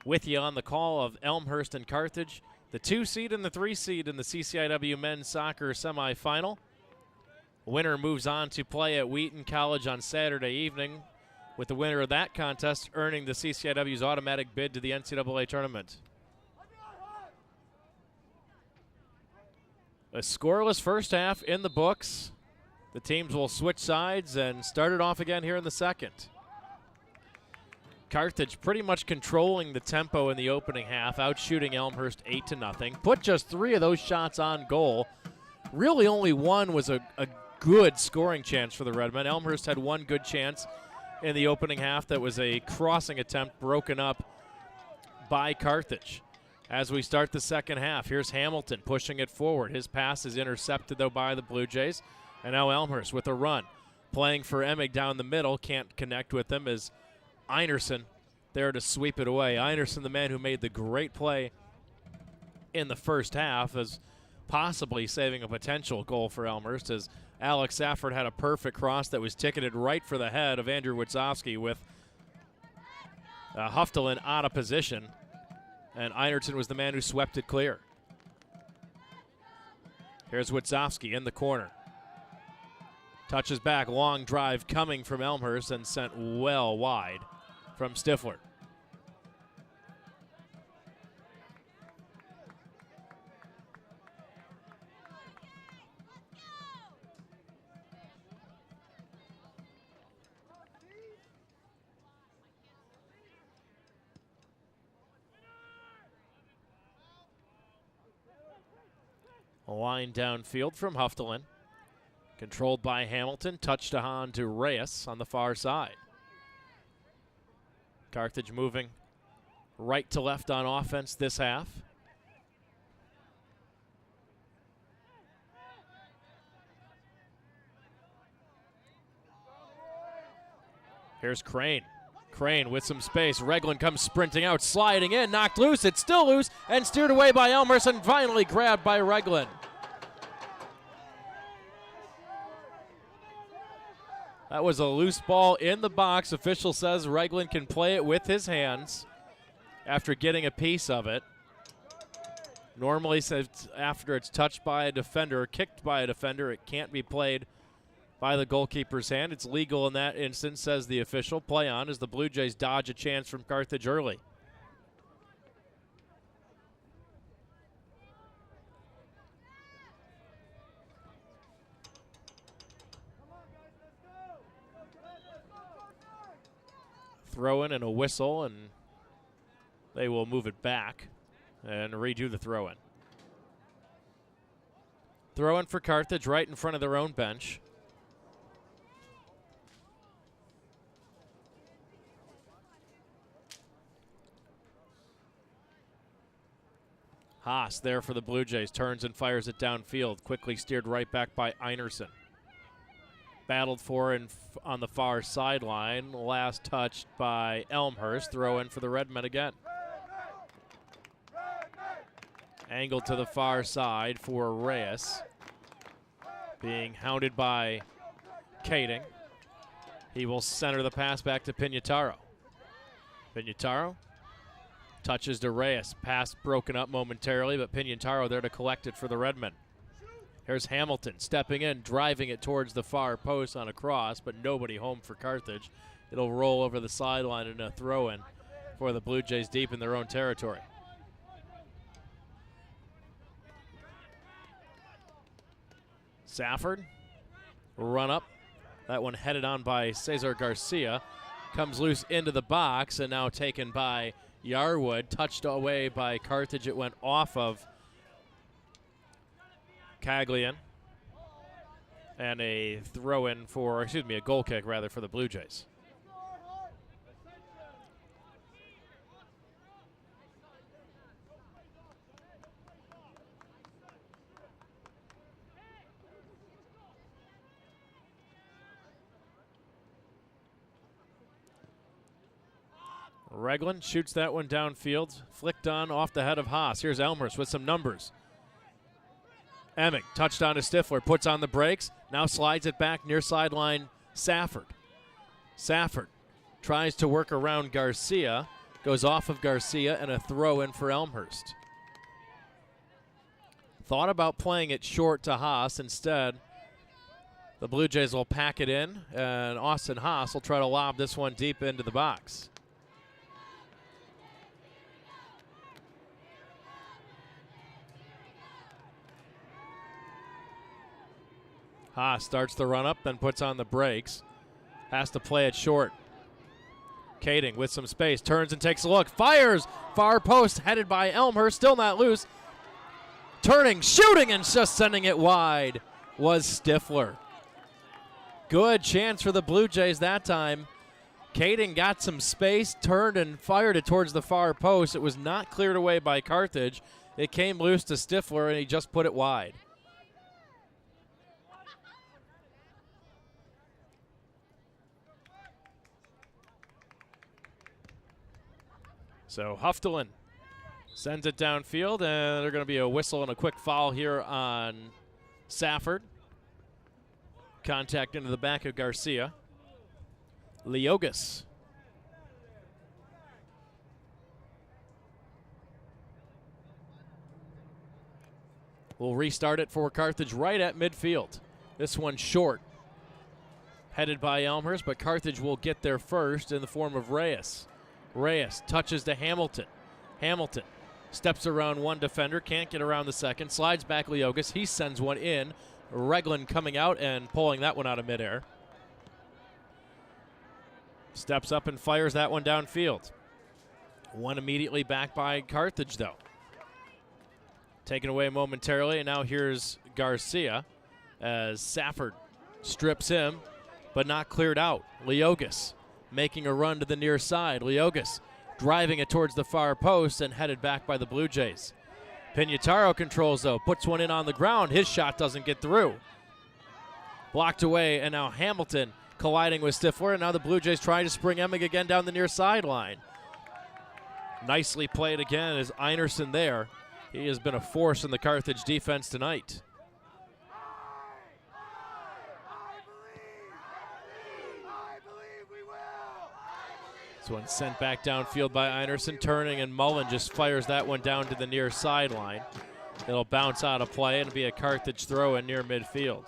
with you on the call of Elmhurst and Carthage, the 2 seed and the 3 seed in the CCIW men's soccer semifinal. Winner moves on to play at Wheaton College on Saturday evening, with the winner of that contest earning the CCIW's automatic bid to the NCAA tournament. A scoreless first half in the books. The teams will switch sides and start it off again here in the second. Carthage pretty much controlling the tempo in the opening half, outshooting Elmhurst 8-0. Put just 3 of those shots on goal. Really only one was a good scoring chance for the Redmen. Elmhurst had one good chance in the opening half that was a crossing attempt broken up by Carthage. As we start the second half, here's Hamilton pushing it forward. His pass is intercepted, though, by the Blue Jays. And now Elmhurst with a run. Playing for Emig down the middle, can't connect with them as Einerson there to sweep it away. Einerson, the man who made the great play in the first half, is possibly saving a potential goal for Elmhurst, as Alex Safford had a perfect cross that was ticketed right for the head of Andrew Witzowski with Huftelin out of position. And Einerton was the man who swept it clear. Here's Witzowski in the corner. Touches back, long drive coming from Elmhurst and sent well wide from Stifler. A line downfield from Huftelin. Controlled by Hamilton, touched on to Reyes on the far side. Carthage moving right to left on offense this half. Here's Crane. Crane with some space. Regland comes sprinting out, sliding in, knocked loose. It's still loose and steered away by Elmhurst and finally grabbed by Regland. That was a loose ball in the box. Official says Regland can play it with his hands after getting a piece of it. Normally, says after it's touched by a defender or kicked by a defender, it can't be played by the goalkeeper's hand. It's legal in that instance, says the official. Play on as the Blue Jays dodge a chance from Carthage early. Throw in and a whistle, and they will move it back and redo the throw in. Throw in for Carthage right in front of their own bench. Haas there for the Blue Jays, turns and fires it downfield, quickly steered right back by Einerson. Battled for on the far sideline, last touched by Elmhurst, throw in for the Redmen again. Angled to the far side for Reyes, being hounded by Kading. He will center the pass back to Pignataro. Pignataro touches to Reyes. Pass broken up momentarily, but Pignataro there to collect it for the Redmen. Here's Hamilton stepping in, driving it towards the far post on a cross, but nobody home for Carthage. It'll roll over the sideline and a throw-in for the Blue Jays deep in their own territory. Safford, run up. That one headed on by Cesar Garcia. Comes loose into the box and now taken by Yarwood. Touched away by Carthage. It went off of Caglian. And a throw-in for, a goal kick rather for the Blue Jays. Regland shoots that one downfield, flicked on off the head of Haas. Here's Elmhurst with some numbers. Emig, touchdown to Stifler, puts on the brakes, now slides it back near sideline Safford. Safford tries to work around Garcia, goes off of Garcia, and a throw in for Elmhurst. Thought about playing it short to Haas. Instead, the Blue Jays will pack it in, and Austin Haas will try to lob this one deep into the box. Haas starts the run up, then puts on the brakes. Has to play it short. Kading with some space, turns and takes a look, fires, far post headed by Elmhurst, still not loose. Turning, shooting, and just sending it wide was Stifler. Good chance for the Blue Jays that time. Kading got some space, turned and fired it towards the far post. It was not cleared away by Carthage. It came loose to Stifler, and he just put it wide. So Huftelin sends it downfield, and there's going to be a whistle and a quick foul here on Safford. Contact into the back of Garcia. Leogas. We'll restart it for Carthage right at midfield. This one short. Headed by Elmhurst, but Carthage will get there first in the form of Reyes. Reyes touches to Hamilton. Hamilton steps around one defender, can't get around the second, slides back Leogas. He sends one in. Reglen coming out and pulling that one out of midair. Steps up and fires that one downfield. One immediately back by Carthage, though. Taken away momentarily, and now here's Garcia as Safford strips him, but not cleared out. Leogas making a run to the near side. Leogas driving it towards the far post and headed back by the Blue Jays. Pinataro controls, though, puts one in on the ground. His shot doesn't get through. Blocked away, and now Hamilton colliding with Stifler, and now the Blue Jays trying to spring Emig again down the near sideline. Nicely played again is Einerson there. He has been a force in the Carthage defense tonight. This one sent back downfield by Einerson, turning, and Mullen just fires that one down to the near sideline. It'll bounce out of play and be a Carthage throw in near midfield.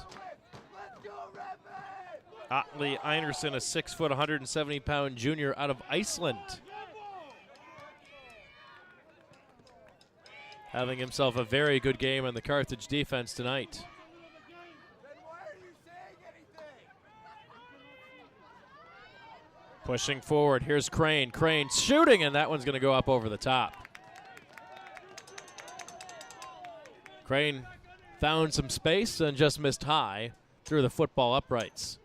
Otley Einerson, a 6-foot, 170-pound junior out of Iceland. Having himself a very good game in the Carthage defense tonight. Pushing forward, here's Crane. Crane shooting, and that one's going to go up over the top. Crane found some space and just missed high through the football uprights.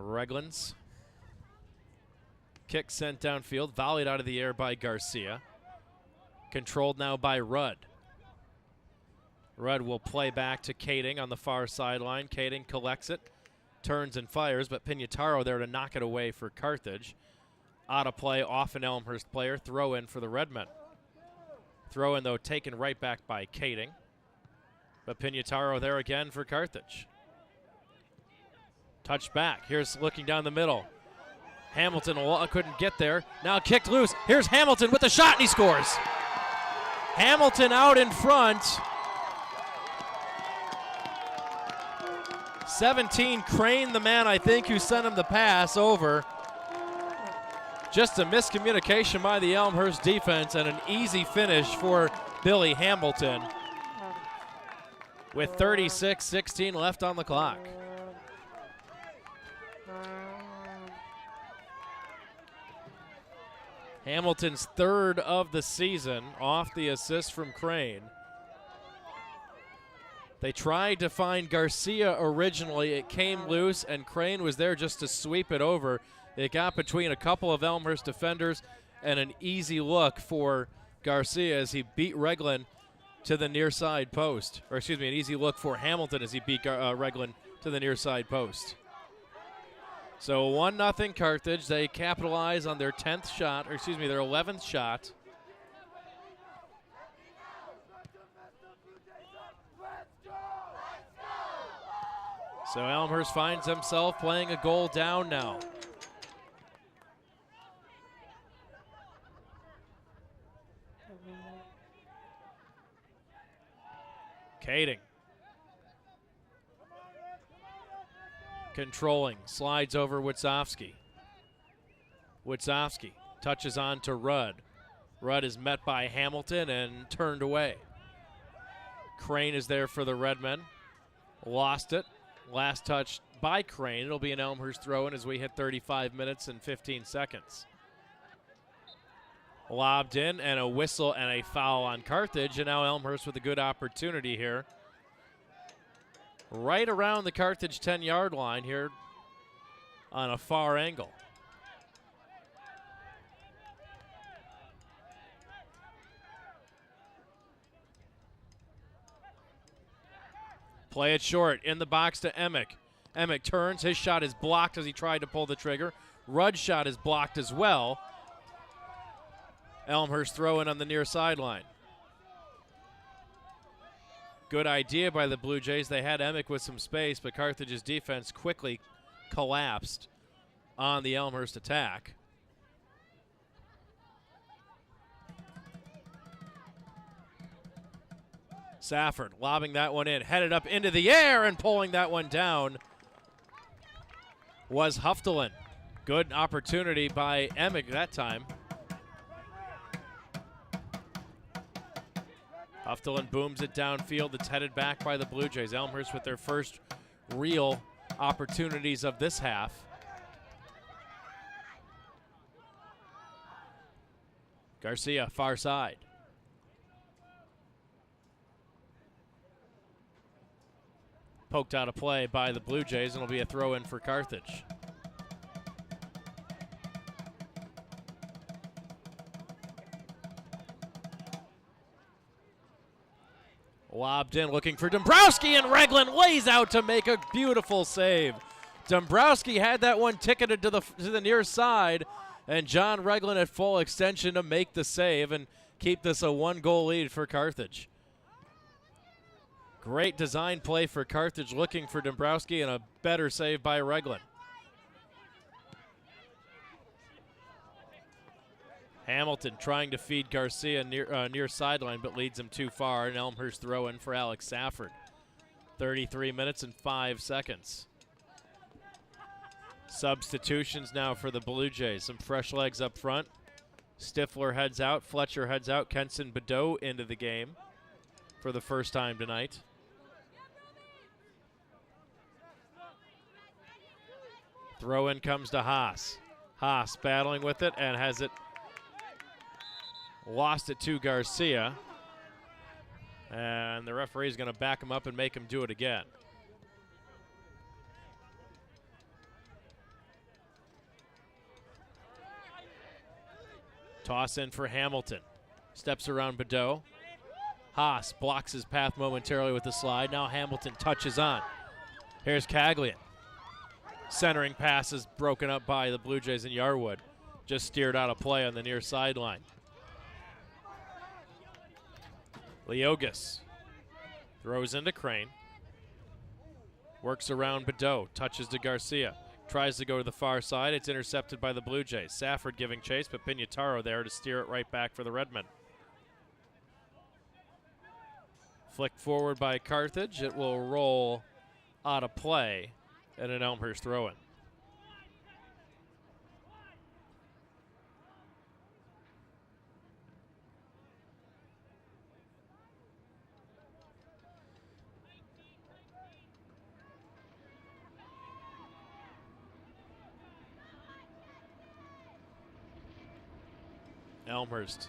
Reglan's kick sent downfield, volleyed out of the air by Garcia. Controlled now by Rudd. Rudd will play back to Kading on the far sideline. Kading collects it, turns and fires, but Pinataro there to knock it away for Carthage. Out of play, off an Elmhurst player, throw in for the Redmen. Throw in, though, taken right back by Kading. But Pinataro there again for Carthage. Touch back. Here's looking down the middle. Hamilton couldn't get there. Now kicked loose. Here's Hamilton with the shot, and he scores. Hamilton out in front. 17, Crane, the man, I think, who sent him the pass over. Just a miscommunication by the Elmhurst defense and an easy finish for Billy Hamilton with 36-16 left on the clock. Hamilton's third of the season off the assist from Crane. They tried to find Garcia originally. It came loose, and Crane was there just to sweep it over. It got between a couple of Elmhurst defenders and an easy look for Garcia as he beat Reglen to the near side post. Or excuse me, an easy look for Hamilton as he beat Reglan to the near side post. So 1-0 Carthage. They capitalize on their 10th shot, or excuse me, their 11th shot. So Elmhurst finds himself playing a goal down now. Kading. Controlling, slides over Witzowski. Witzowski touches on to Rudd. Rudd is met by Hamilton and turned away. Crane is there for the Redmen. Lost it. Last touch by Crane. It'll be an Elmhurst throw-in as we hit 35 minutes and 15 seconds. Lobbed in and a whistle and a foul on Carthage, and now Elmhurst with a good opportunity here. Right around the Carthage 10-yard line here on a far angle. Play it short in the box to Emick. Emick turns. His shot is blocked as he tried to pull the trigger. Rudd's shot is blocked as well. Elmhurst throw in on the near sideline. Good idea by the Blue Jays. They had Emick with some space, but Carthage's defense quickly collapsed on the Elmhurst attack. Safford lobbing that one in, headed up into the air and pulling that one down was Huftelen. Good opportunity by Emick that time. Huftelen booms it downfield. It's headed back by the Blue Jays. Elmhurst with their first real opportunities of this half. Garcia, far side. Poked out of play by the Blue Jays, and it'll be a throw-in for Carthage. Lobbed in, looking for Dombrowski, and Reglan lays out to make a beautiful save. Dombrowski had that one ticketed to the near side, and John Reglan at full extension to make the save and keep this a one-goal lead for Carthage. Great design play for Carthage, looking for Dombrowski, and a better save by Reglan. Hamilton trying to feed Garcia near sideline, but leads him too far. An Elmhurst throw in for Alex Safford. 33 minutes and 5 seconds. Substitutions now for the Blue Jays. Some fresh legs up front. Stifler heads out. Fletcher heads out. Kenson Badeau into the game for the first time tonight. Throw in comes to Haas. Haas battling with it and has it. Lost it to Garcia. And the referee is going to back him up and make him do it again. Toss in for Hamilton. Steps around Badeau. Haas blocks his path momentarily with the slide. Now Hamilton touches on. Here's Caglian. Centering pass is broken up by the Blue Jays in Yarwood. Just steered out of play on the near sideline. Leogas throws into Crane. Works around Badeau. Touches to Garcia. Tries to go to the far side. It's intercepted by the Blue Jays. Safford giving chase, but Pignataro there to steer it right back for the Redmen. Flicked forward by Carthage. It will roll out of play and an Elmhurst throw-in. Elmhurst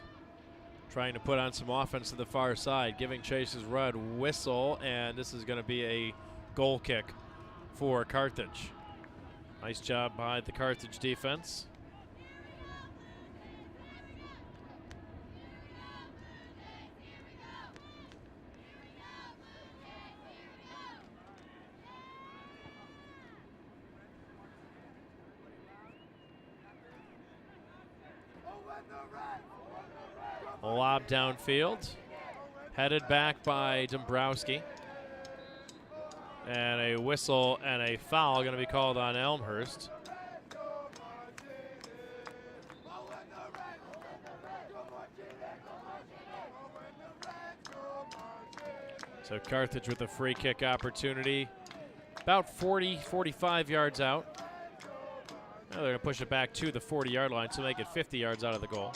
trying to put on some offense to the far side, giving chase is Rudd. Whistle, and this is going to be a goal kick for Carthage. Nice job by the Carthage defense. Lob downfield. Headed back by Dombrowski. And a whistle and a foul going to be called on Elmhurst. So Carthage with a free kick opportunity. About 40, 45 yards out. Now they're going to push it back to the 40-yard line to make it 50 yards out of the goal.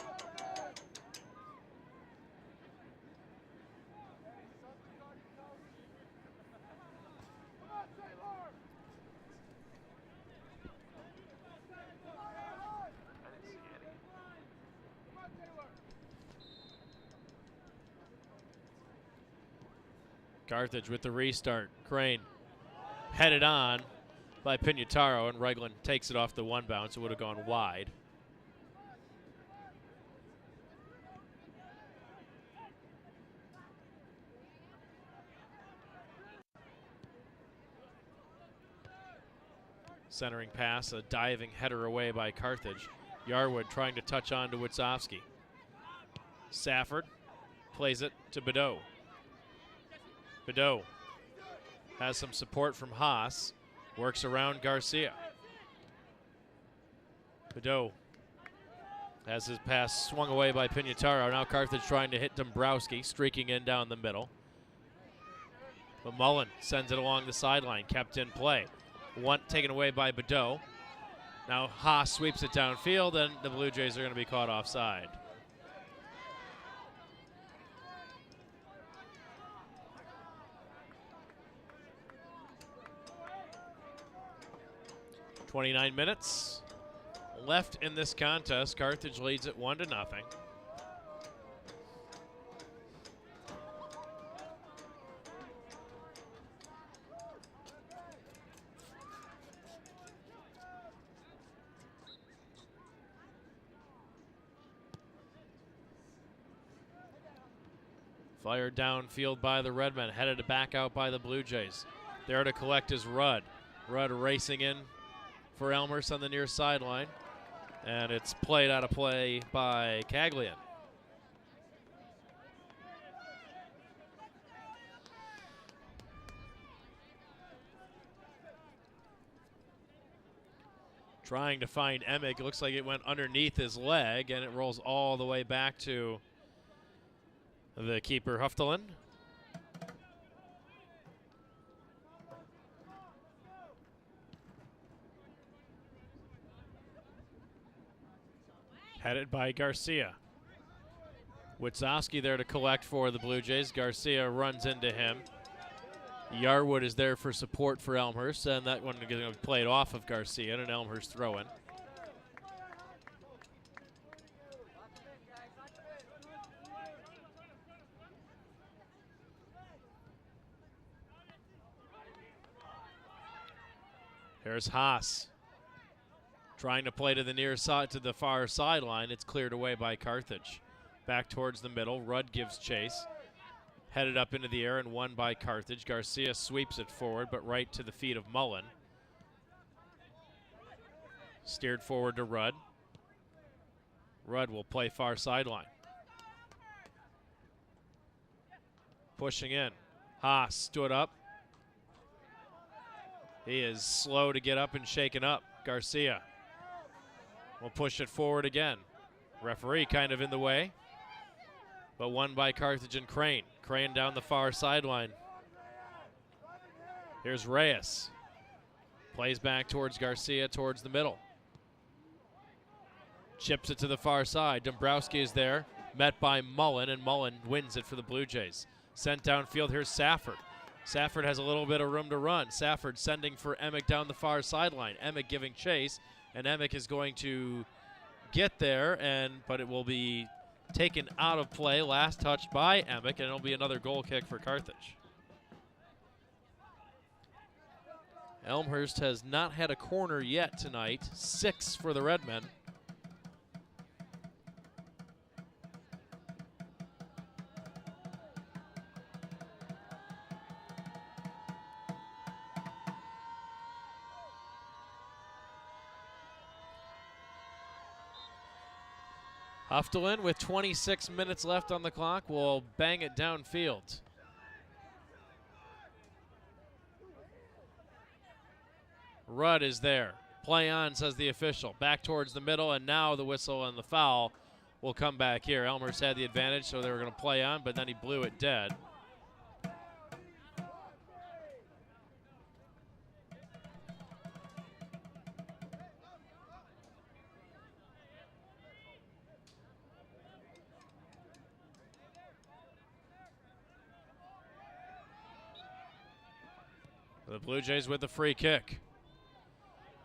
Carthage with the restart. Crane headed on by Pignataro, and Reglan takes it off the one bounce. It would have gone wide. Centering pass, a diving header away by Carthage. Yarwood trying to touch on to Witzowski. Safford plays it to Bedeau. Bedeau has some support from Haas. Works around Garcia. Bedeau has his pass swung away by Pignataro. Now Carthage trying to hit Dombrowski, streaking in down the middle. But Mullen sends it along the sideline, kept in play. One taken away by Bedeau. Now Haas sweeps it downfield, and the Blue Jays are going to be caught offside. .29 minutes left in this contest. Carthage leads it 1-0. Fired downfield by the Redmen, headed back out by the Blue Jays. There to collect is Rudd. Rudd racing in for Elmhurst on the near sideline, and it's played out of play by Caglian. Trying to find Emick. It looks like it went underneath his leg, and it rolls all the way back to the keeper, Huftelen. Headed by Garcia. Witzowski there to collect for the Blue Jays. Garcia runs into him. Yarwood is there for support for Elmhurst, and that one is going to be played off of Garcia, and an Elmhurst throw-in. Here's Haas. Trying to play to the near side, to the far sideline. It's cleared away by Carthage. Back towards the middle. Rudd gives chase. Headed up into the air and won by Carthage. Garcia sweeps it forward, but right to the feet of Mullen. Steered forward to Rudd. Rudd will play far sideline. Pushing in. Haas stood up. He is slow to get up and shaken up. Garcia will push it forward again. Referee kind of in the way, but won by Carthage and Crane. Crane down the far sideline. Here's Reyes. Plays back towards Garcia, towards the middle. Chips it to the far side. Dombrowski is there, met by Mullen, and Mullen wins it for the Blue Jays. Sent downfield, here's Safford. Safford has a little bit of room to run. Safford sending for Emick down the far sideline. Emick giving chase, and Emick is going to get there, but it will be taken out of play. Last touch by Emick, and it'll be another goal kick for Carthage. Elmhurst has not had a corner yet tonight. 6 for the Redmen. Huftelin with 26 minutes left on the clock will bang it downfield. Rudd is there. Play on, says the official. Back towards the middle, and now the whistle and the foul will come back here. Elmhurst had the advantage, so they were going to play on, but then he blew it dead. The Blue Jays with the free kick.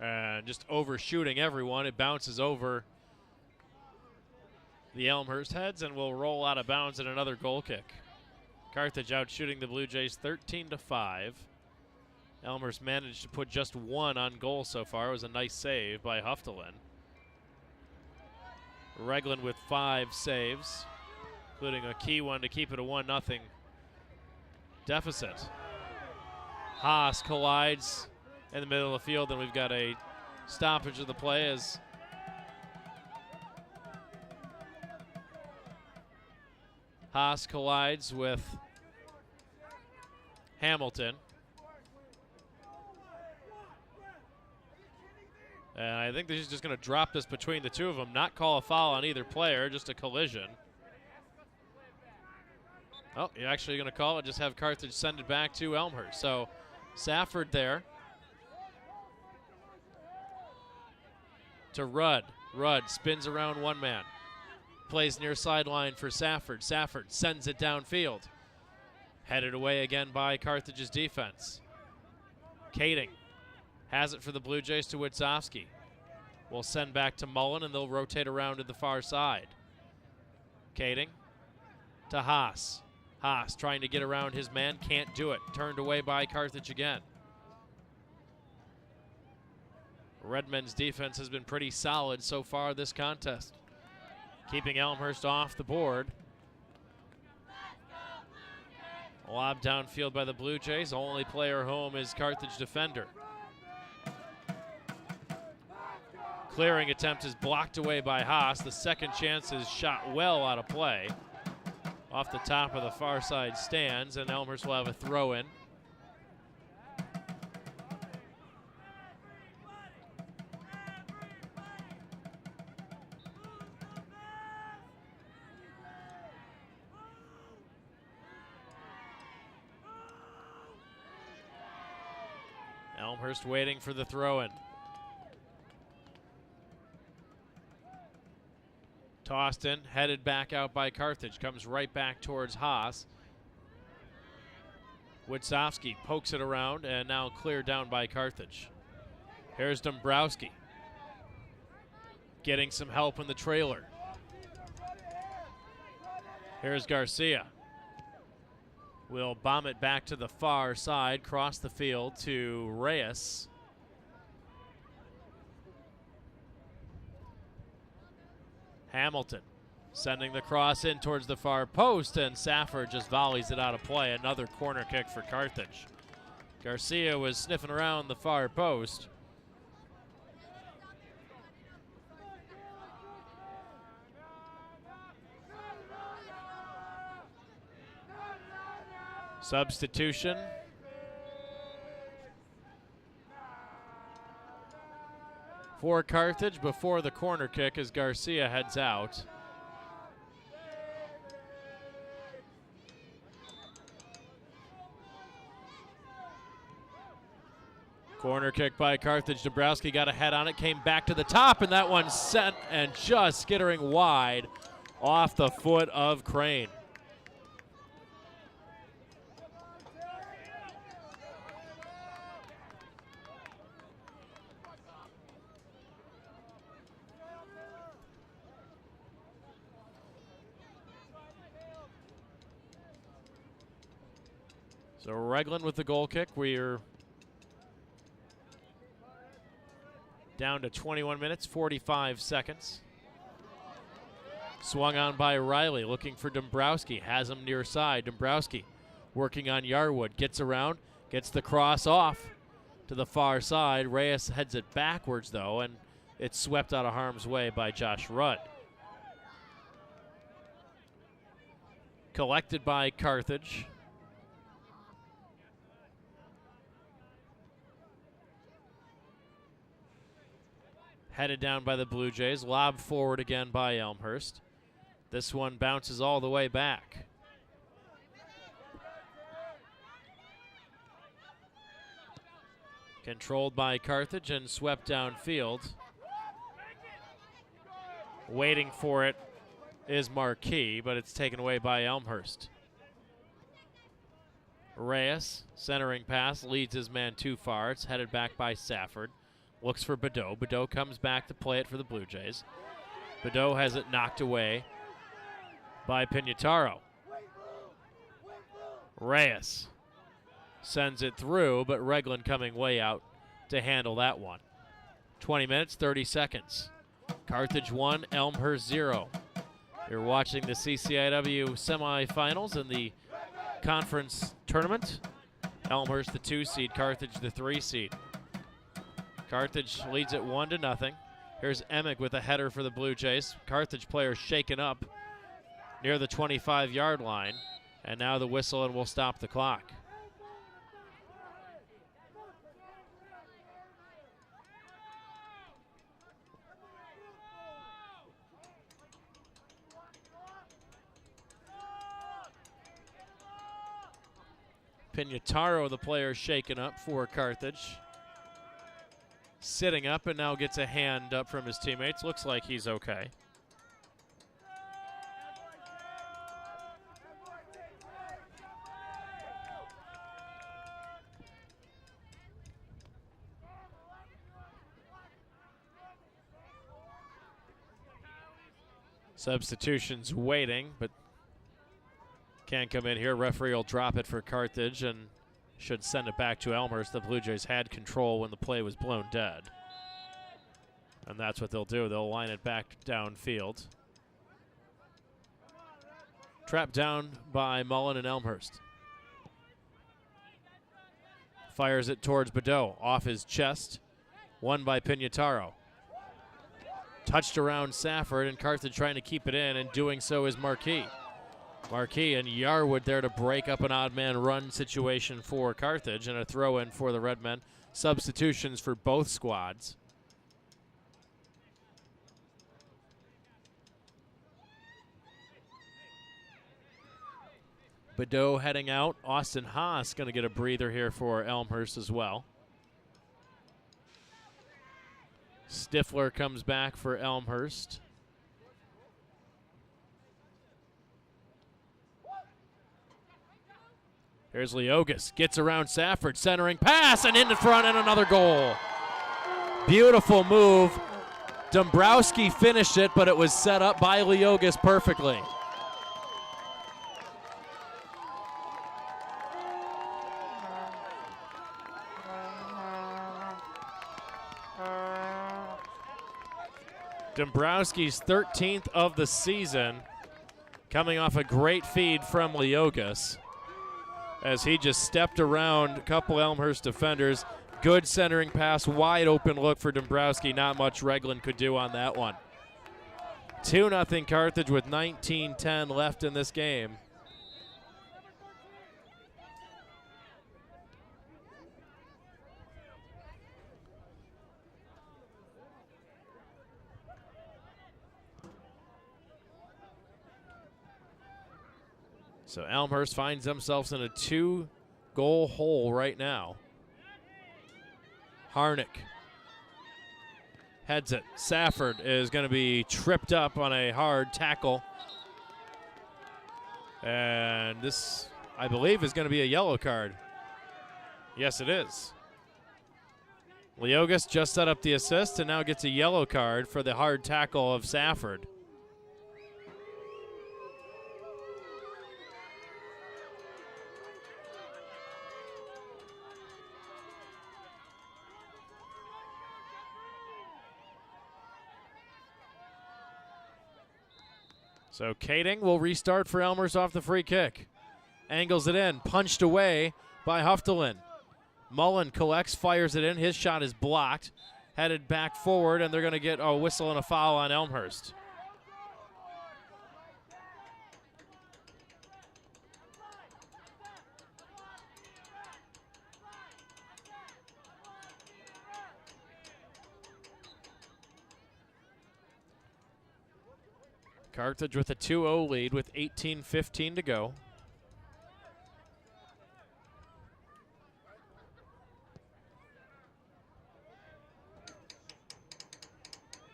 And just overshooting everyone. It bounces over the Elmhurst heads and will roll out of bounds at another goal kick. Carthage out shooting the Blue Jays 13-5. Elmhurst managed to put just one on goal so far. It was a nice save by Huftelin. Reglan with 5 saves, including a key one to keep it a 1-0 deficit. Haas collides in the middle of the field, and we've got a stoppage of the play as Haas collides with Hamilton. And I think he's just going to drop this between the two of them, not call a foul on either player, just a collision. Oh, you're actually going to call it, just have Carthage send it back to Elmhurst. So Safford there to Rudd. Rudd spins around one man. Plays near sideline for Safford. Safford sends it downfield. Headed away again by Carthage's defense. Kading has it for the Blue Jays to Witzowski. Will send back to Mullen, and they'll rotate around to the far side. Kading to Haas. Haas trying to get around his man, can't do it. Turned away by Carthage again. Redmond's defense has been pretty solid so far this contest, keeping Elmhurst off the board. Lob downfield by the Blue Jays. Only player home is Carthage defender. Clearing attempt is blocked away by Haas. The second chance is shot well out of play off the top of the far side stands, and Elmhurst will have a throw in. Elmhurst waiting for the throw-in. Tossed in, headed back out by Carthage. Comes right back towards Haas. Witzowski pokes it around and now cleared down by Carthage. Here's Dombrowski. Getting some help in the trailer. Here's Garcia. Will bomb it back to the far side, cross the field to Reyes. Hamilton sending the cross in towards the far post, and Safford just volleys it out of play. Another corner kick for Carthage. Garcia was sniffing around the far post. Substitution. For Carthage before the corner kick as Garcia heads out. Corner kick by Carthage. Dombrowski got a head on it, came back to the top, and that one sent and just skittering wide off the foot of Crane. So Reglan with the goal kick. We're down to 21 minutes, 45 seconds. Swung on by Riley, looking for Dombrowski. Has him near side. Dombrowski working on Yarwood. Gets around, gets the cross off to the far side. Reyes heads it backwards, though, and it's swept out of harm's way by Josh Rudd. Collected by Carthage. Headed down by the Blue Jays. Lob forward again by Elmhurst. This one bounces all the way back. Controlled by Carthage and swept downfield. Waiting for it is Marquis, but it's taken away by Elmhurst. Reyes, centering pass, leads his man too far. It's headed back by Safford. Looks for Badeau. Badeau comes back to play it for the Blue Jays. Badeau has it knocked away by Pignataro. Reyes sends it through, but Reglan coming way out to handle that one. 20 minutes, 30 seconds. Carthage 1, Elmhurst 0. You're watching the CCIW semifinals in the conference tournament. Elmhurst the 2 seed, Carthage the 3 seed. Carthage leads it 1-0. Here's Emick with a header for the Blue Jays. Carthage players shaken up near the 25-yard line. And now the whistle, and we'll stop the clock. Pignataro, the player shaken up for Carthage. Sitting up and now gets a hand up from his teammates. Looks like he's okay. Substitutions waiting, but can't come in here. Referee will drop it for Carthage and should send it back to Elmhurst. The Blue Jays had control when the play was blown dead. And that's what they'll do. They'll line it back downfield. Trapped down by Mullen and Elmhurst. Fires it towards Badeau. Off his chest. Won by Pignataro. Touched around Safford, and Carthage trying to keep it in, and doing so is Marquis. Marquis and Yarwood there to break up an odd man run situation for Carthage, and a throw in for the Redmen. Substitutions for both squads. Badeau heading out. Austin Haas going to get a breather here for Elmhurst as well. Stifler comes back for Elmhurst. Here's Leogas, gets around Safford, centering pass, and in the front, and another goal. Beautiful move. Dombrowski finished it, but it was set up by Leogas perfectly. Dombrowski's 13th of the season, coming off a great feed from Leogas, as he just stepped around a couple Elmhurst defenders. Good centering pass, wide open look for Dombrowski. Not much Reglan could do on that one. 2-0 Carthage with 19:10 left in this game. So Elmhurst finds themselves in a 2-goal hole right now. Harnick heads it. Safford is going to be tripped up on a hard tackle. And this, I believe, is going to be a yellow card. Yes, it is. Leogas just set up the assist and now gets a yellow card for the hard tackle of Safford. So Kading will restart for Elmhurst off the free kick. Angles it in, punched away by Huftelin. Mullen collects, fires it in. His shot is blocked. Headed back forward, and they're going to get a whistle and a foul on Elmhurst. Carthage with a 2-0 lead with 18:15 to go.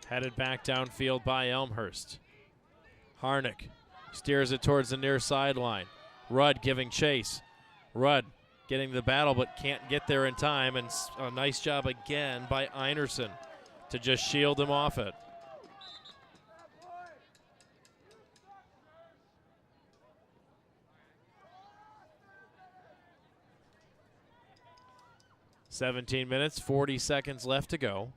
Headed back downfield by Elmhurst. Harnick steers it towards the near sideline. Rudd giving chase. Rudd getting the battle but can't get there in time, and a nice job again by Einerson to just shield him off it. "17 minutes, 40 seconds left to go."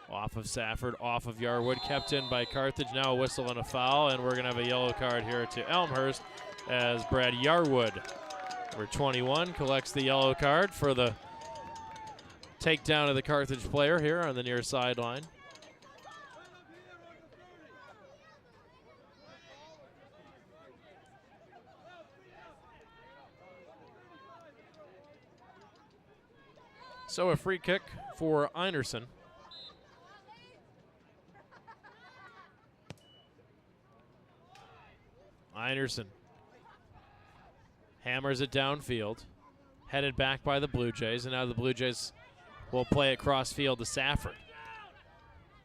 Off of Safford, off of Yarwood, kept in by Carthage. Now a whistle and a foul, and we're going to have a yellow card here to Elmhurst as Brad Yarwood, number 21, collects the yellow card for the takedown of the Carthage player here on the near sideline. So a free kick for Einerson. Einerson hammers it downfield, headed back by the Blue Jays, and now the Blue Jays will play it cross field to Safford.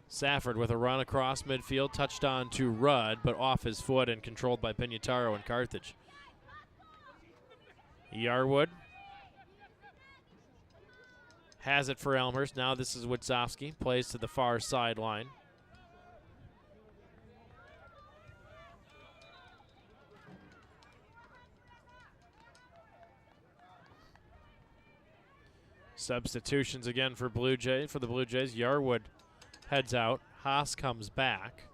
Safford with a run across midfield, touched on to Rudd, but off his foot and controlled by Pignataro and Carthage. Yarwood has it for Elmhurst. Now this is Witzowski, plays to the far sideline. Substitutions again for the Blue Jays. Yarwood heads out. Haas comes back.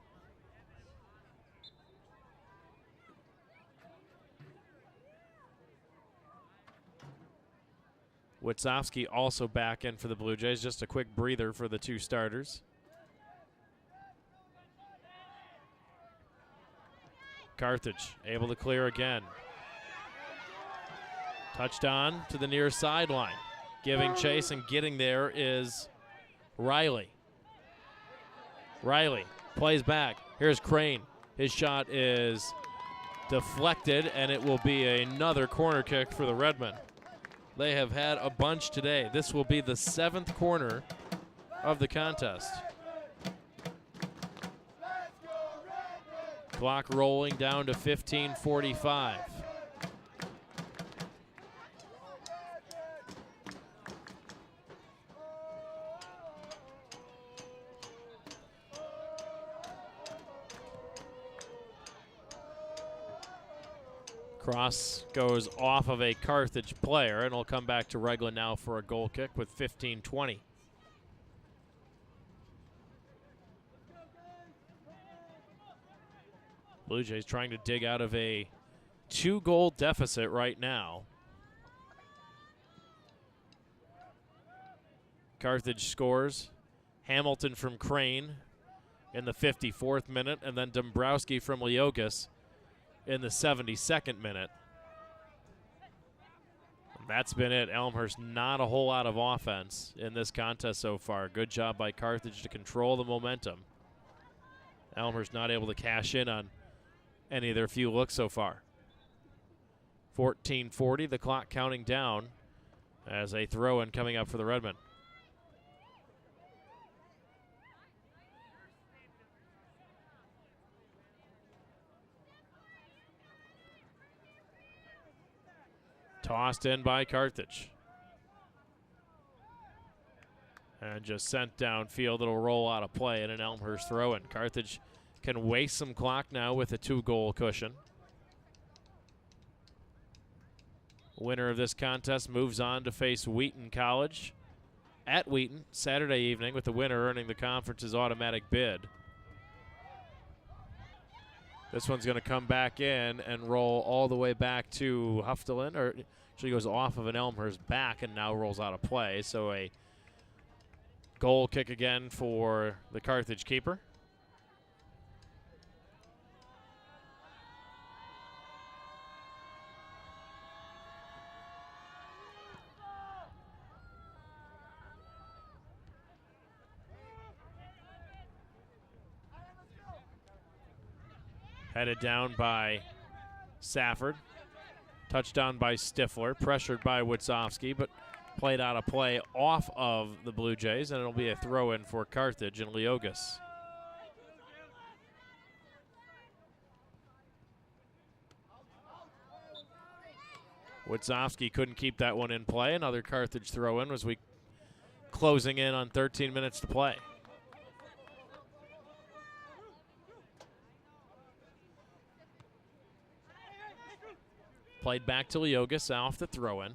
Witzowski also back in for the Blue Jays. Just a quick breather for the two starters. Carthage able to clear again. Touched on to the near sideline. Giving chase and getting there is Riley. Riley plays back. Here's Crane. His shot is deflected, and it will be another corner kick for the Redmen. They have had a bunch today. This will be the 7th corner of the contest. Clock rolling down to 15:45. Cross goes off of a Carthage player, and will come back to Reglan now for a goal kick with 15:20. Blue Jays trying to dig out of a 2-goal deficit right now. Carthage scores. Hamilton from Crane in the 54th minute, and then Dombrowski from Leogas in the 72nd minute. That's been it. Elmhurst, not a whole lot of offense in this contest so far. Good job by Carthage to control the momentum. Elmhurst not able to cash in on any of their few looks so far. 14:40, the clock counting down as a throw-in coming up for the Redmen. Tossed in by Carthage. And just sent downfield. It'll roll out of play and an Elmhurst throw-in. Carthage can waste some clock now with a 2-goal cushion. Winner of this contest moves on to face Wheaton College at Wheaton Saturday evening, with the winner earning the conference's automatic bid. This one's going to come back in and roll all the way back to Huffelin, or actually goes off of an Elmhurst back and now rolls out of play. So a goal kick again for the Carthage keeper. Headed down by Safford. Touchdown by Stifler. Pressured by Witzowski, but played out of play off of the Blue Jays, and it'll be a throw-in for Carthage and Leogas. Witzowski couldn't keep that one in play. Another Carthage throw-in as we closing in on 13 minutes to play. Played back to Leogas off the throw-in.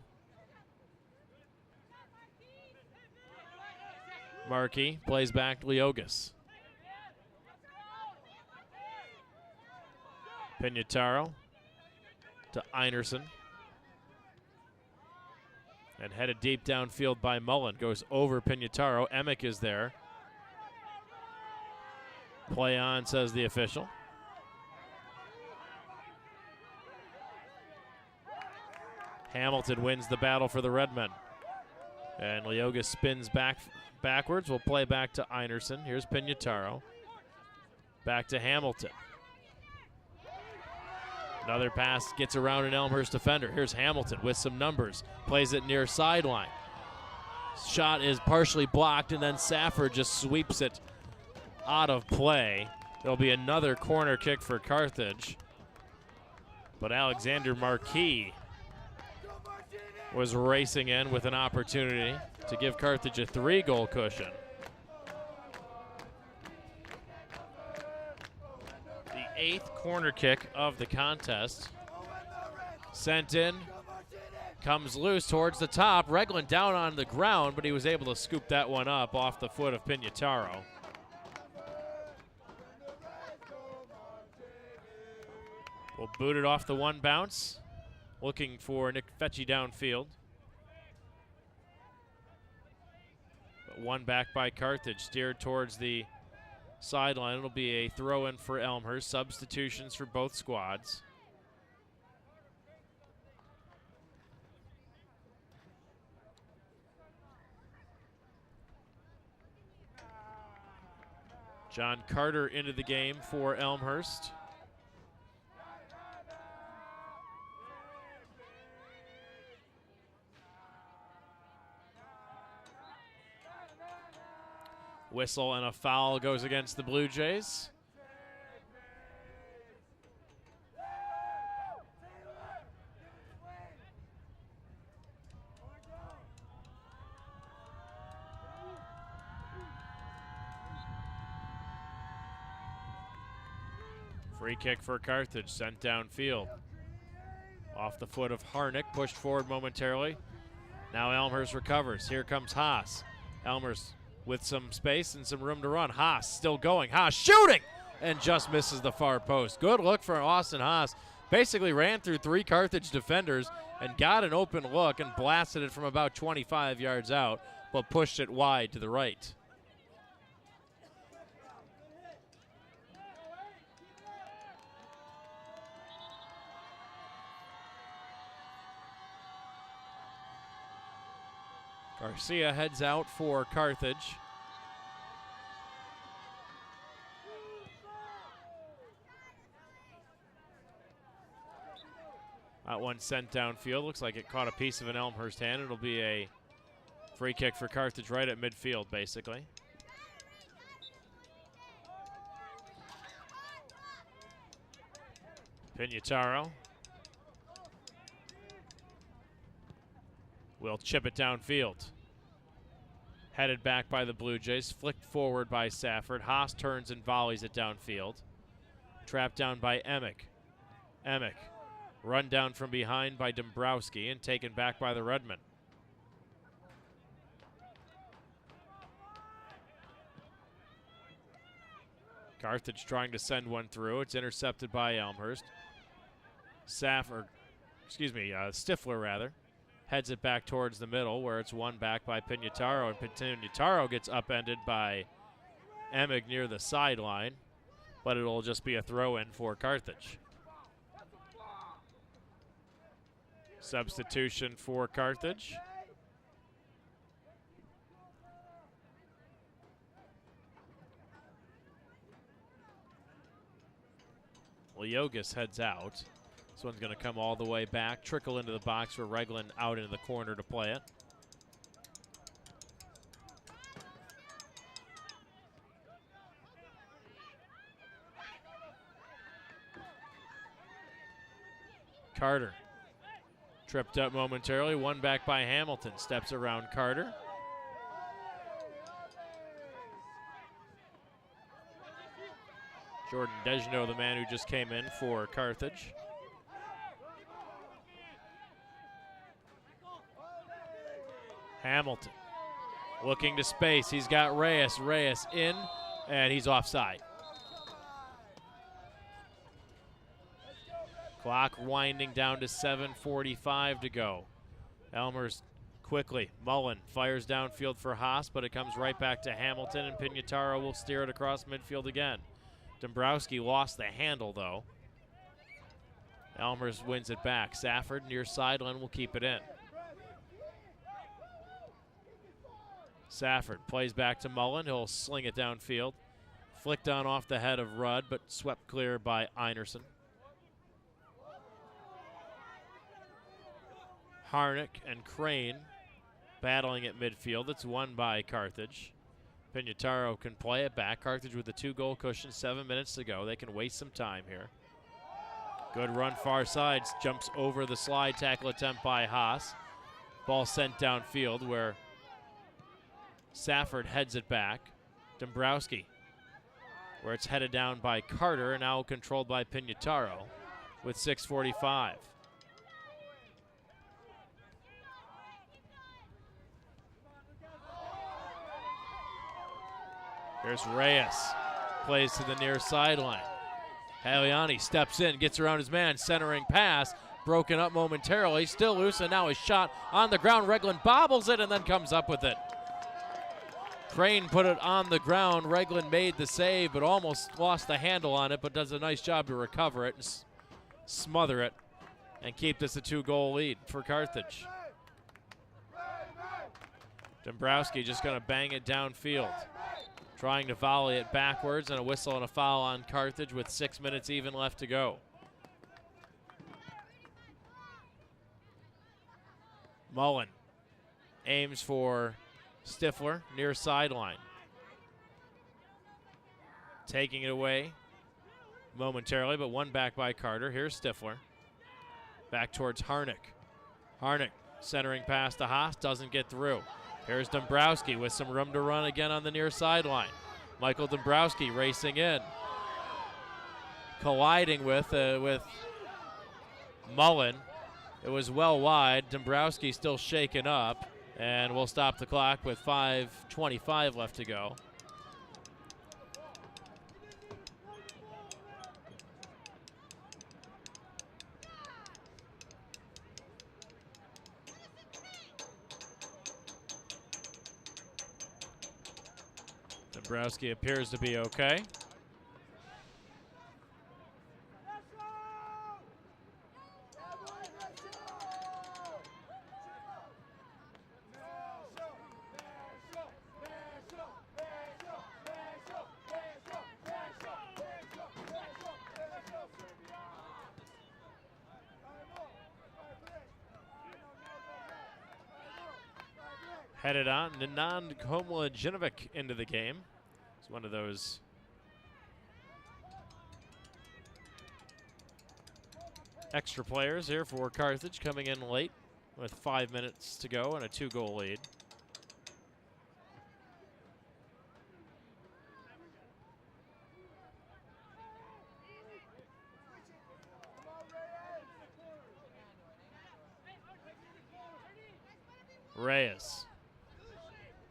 Markey plays back to Leogas. Pinataro to Einerson. And headed deep downfield by Mullen. Goes over Pinataro. Emick is there. Play on, says the official. Hamilton wins the battle for the Redmen. And Leogas spins backwards. We'll play back to Einerson. Here's Pinataro. Back to Hamilton. Another pass gets around an Elmhurst defender. Here's Hamilton with some numbers. Plays it near sideline. Shot is partially blocked, and then Safford just sweeps it out of play. There'll be another corner kick for Carthage. But Alexander Marquis was racing in with an opportunity to give Carthage a 3-goal cushion. The 8th corner kick of the contest. Sent in, comes loose towards the top. Regland down on the ground, but he was able to scoop that one up off the foot of Pinataro. We'll boot it off the one bounce. Looking for Nick Fetchy downfield. But one back by Carthage, steered towards the sideline. It'll be a throw-in for Elmhurst. Substitutions for both squads. John Carter into the game for Elmhurst. Whistle and a foul goes against the Blue Jays. Free kick for Carthage, sent downfield. Off the foot of Harnick, pushed forward momentarily. Now Elmhurst recovers. Here comes Haas. Elmhurst with some space and some room to run. Haas still going. Haas shooting! And just misses the far post. Good look for Austin Haas. Basically ran through 3 Carthage defenders and got an open look and blasted it from about 25 yards out, but pushed it wide to the right. Garcia heads out for Carthage. That one sent downfield. Looks like it caught a piece of an Elmhurst hand. It'll be a free kick for Carthage right at midfield, basically. Pinataro will chip it downfield. Headed back by the Blue Jays, flicked forward by Safford. Haas turns and volleys it downfield. Trapped down by Emick. Emick run down from behind by Dombrowski and taken back by the Redmen. Carthage trying to send one through. It's intercepted by Elmhurst. Stifler rather. Heads it back towards the middle where it's won back by Pinataro, and Pinataro gets upended by Emig near the sideline, but it'll just be a throw-in for Carthage. Substitution for Carthage. Leogas heads out. This one's going to come all the way back, trickle into the box for Reglen out into the corner to play it. Carter tripped up momentarily, one back by Hamilton, steps around Carter. Jordan Desjano, the man who just came in for Carthage. Hamilton looking to space. He's got Reyes. Reyes in, and he's offside. Clock winding down to 7:45 to go. Elmhurst quickly. Mullen fires downfield for Haas, but it comes right back to Hamilton, and Pignataro will steer it across midfield again. Dombrowski lost the handle, though. Elmhurst wins it back. Safford near sideline will keep it in. Safford plays back to Mullen. He'll sling it downfield. Flicked on off the head of Rudd, but swept clear by Einerson. Harnick and Crane battling at midfield. It's won by Carthage. Pignataro can play it back. Carthage with a 2-goal cushion, 7 minutes to go. They can waste some time here. Good run far side, jumps over the slide tackle attempt by Haas. Ball sent downfield where Safford heads it back. Dombrowski, where it's headed down by Carter, and now controlled by Pignataro with 6:45. Here's Reyes, plays to the near sideline. Haliani steps in, gets around his man, centering pass, broken up momentarily, still loose, and now his shot on the ground. Reglen bobbles it and then comes up with it. Crane put it on the ground. Reglen made the save, but almost lost the handle on it, but does a nice job to recover it and smother it and keep this a 2-goal lead for Carthage. Dombrowski just going to bang it downfield, trying to volley it backwards, and a whistle and a foul on Carthage with 6 minutes even left to go. Mullen aims for Stifler near sideline. Taking it away momentarily, but one back by Carter. Here's Stifler. Back towards Harnick. Harnick centering past to Haas, doesn't get through. Here's Dombrowski with some room to run again on the near sideline. Michael Dombrowski racing in. Colliding with Mullen. It was well wide. Dombrowski still shaken up, and we'll stop the clock with 5:25 left to go. Dombrowski appears to be okay. Headed on, Nenad Komlajinovic into the game. It's one of those extra players here for Carthage, coming in late with 5 minutes to go and a 2-goal lead. Reyes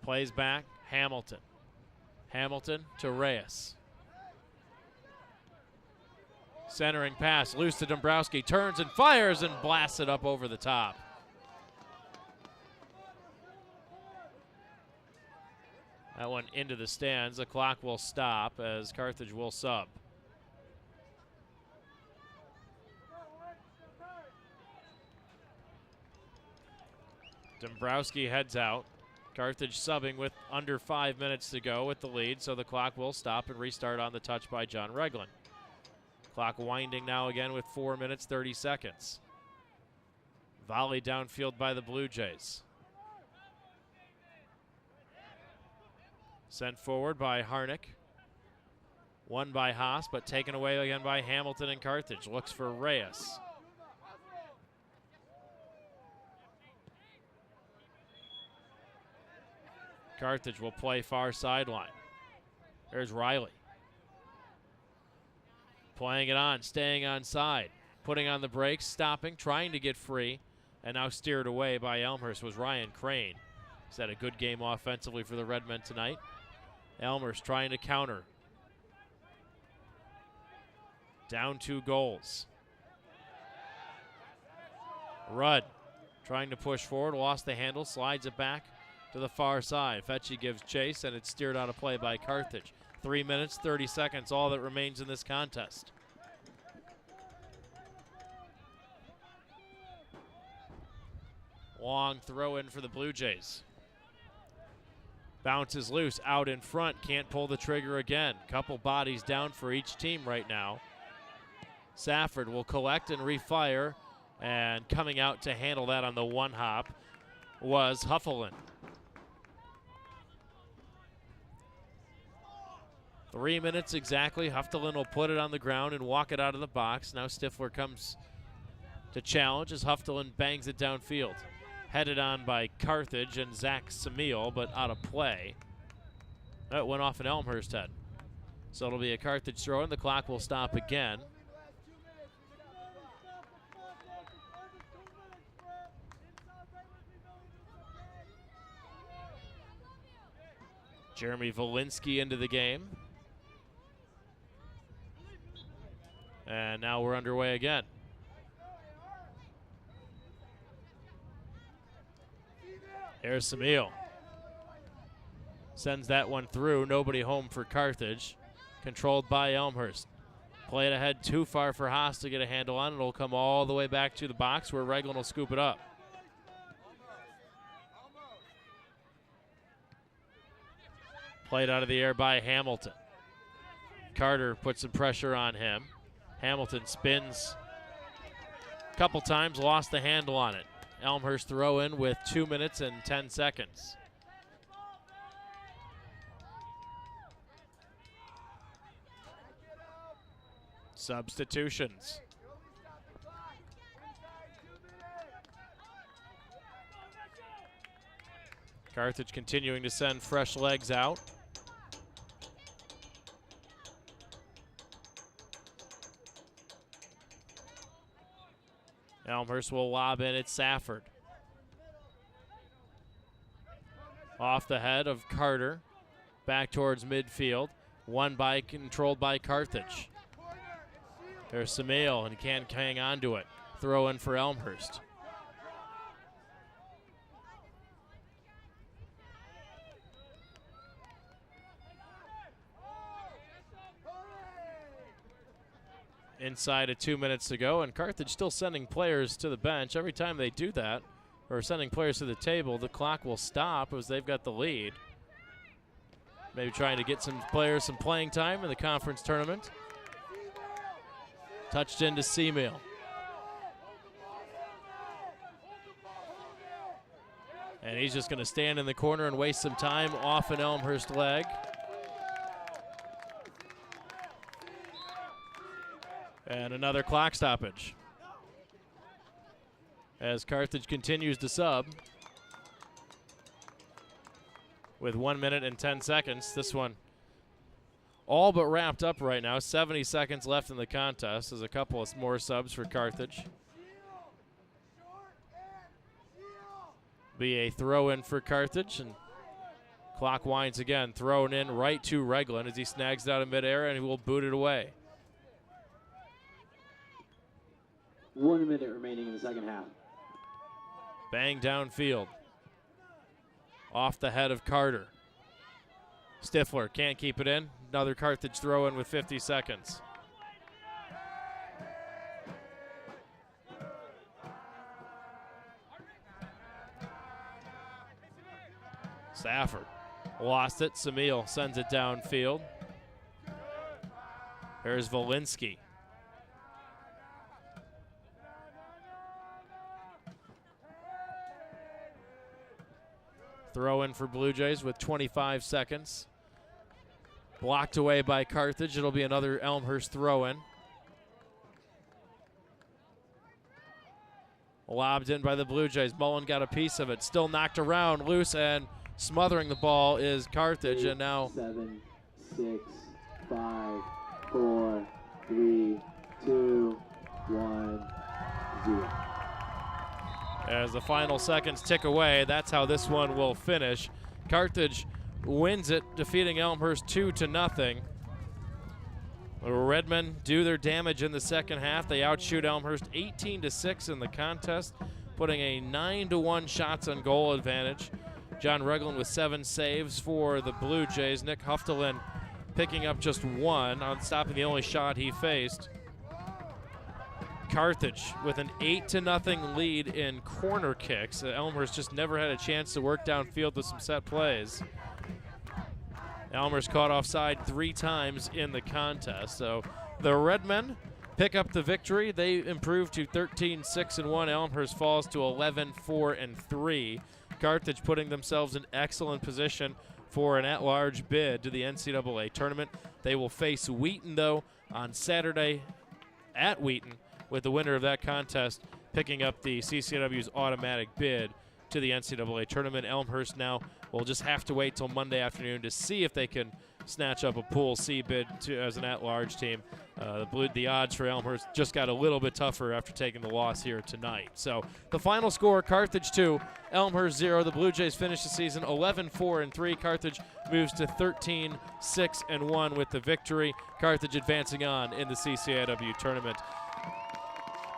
plays back, Hamilton. Hamilton to Reyes. Centering pass, loose to Dombrowski, turns and fires and blasts it up over the top. That one into the stands. The clock will stop as Carthage will sub. Dombrowski heads out. Carthage subbing with under 5 minutes to go with the lead, so the clock will stop and restart on the touch by John Reglen. Clock winding now again with 4 minutes, 30 seconds. Volley downfield by the Blue Jays. Sent forward by Harnick. Won by Haas, but taken away again by Hamilton and Carthage. Looks for Reyes. Carthage will play far sideline. There's Riley. Playing it on, staying on side. Putting on the brakes, stopping, trying to get free. And now steered away by Elmhurst was Ryan Crane. He's had a good game offensively for the Redmen tonight. Elmhurst trying to counter. Down 2 goals. Rudd trying to push forward, lost the handle, slides it back to the far side. Fetchy gives chase, and it's steered out of play by Carthage. 3 minutes, 30 seconds, all that remains in this contest. Long throw in for the Blue Jays. Bounces loose, out in front, can't pull the trigger again. Couple bodies down for each team right now. Safford will collect and refire, and coming out to handle that on the one hop was Huffelin. 3 minutes exactly. Huffelin will put it on the ground and walk it out of the box. Now Stifler comes to challenge as Huffelin bangs it downfield. Headed on by Carthage and Zach Samil, but out of play. That went off an Elmhurst head. So it'll be a Carthage throw, and the clock will stop again. Jeremy Volinsky into the game. And now we're underway again. Here's Samil. Sends that one through. Nobody home for Carthage. Controlled by Elmhurst. Play it ahead too far for Haas to get a handle on. It'll come all the way back to the box where Reglan will scoop it up. Played out of the air by Hamilton. Carter puts some pressure on him. Hamilton spins a couple times, lost the handle on it. Elmhurst throw in with 2 minutes and 10 seconds. Substitutions. Carthage continuing to send fresh legs out. Elmhurst will lob in at Safford. Off the head of Carter. Back towards midfield. Controlled by Carthage. There's Samil, and he can't hang on to it. Throw in for Elmhurst. Inside of 2 minutes to go, and Carthage still sending players to the bench. Every time they do that, or sending players to the table, the clock will stop as they've got the lead. Maybe trying to get some players some playing time in the conference tournament. Touched into Seamill. And he's just going to stand in the corner and waste some time off an Elmhurst leg. And another clock stoppage as Carthage continues to sub with 1 minute and 10 seconds. This one all but wrapped up right now. 70 seconds left in the contest. There's a couple of more subs for Carthage. Be a throw in for Carthage, and clock winds again. Thrown in right to Reglan as he snags it out of midair, and he will boot it away. 1 minute remaining in the second half. Bang downfield. Off the head of Carter. Stifler can't keep it in. Another Carthage throw in with 50 seconds. Safford lost it. Samil sends it downfield. Here's Volinsky. Throw in for Blue Jays with 25 seconds. Blocked away by Carthage. It'll be another Elmhurst throw in. Lobbed in by the Blue Jays. Mullen got a piece of it. Still knocked around, loose, and smothering the ball is Carthage. 8, and now 7, 6, 5, 4, 3, 2, 1, 0. as the final seconds tick away, that's how this one will finish. Carthage wins it, defeating Elmhurst 2-0. The Redmen do their damage in the second half. They outshoot Elmhurst 18-6 in the contest, putting a 9-1 shots on goal advantage. John Regland with 7 saves for the Blue Jays. Nick Huftelin picking up just 1 on stopping the only shot he faced. Carthage with an 8-0 lead in corner kicks. Elmhurst just never had a chance to work downfield with some set plays. Elmhurst caught offside 3 times in the contest. So the Redmen pick up the victory. They improve to 13-6-1. Elmhurst falls to 11-4-3. Carthage putting themselves in excellent position for an at-large bid to the NCAA tournament. They will face Wheaton, though, on Saturday at Wheaton, with the winner of that contest picking up the CCW's automatic bid to the NCAA tournament. Elmhurst now will just have to wait till Monday afternoon to see if they can snatch up a Pool C bid as an at-large team. The odds for Elmhurst just got a little bit tougher after taking the loss here tonight. So the final score, Carthage 2, Elmhurst 0. The Blue Jays finish the season 11-4-3. Carthage moves to 13-6-1 with the victory. Carthage advancing on in the CCIW tournament.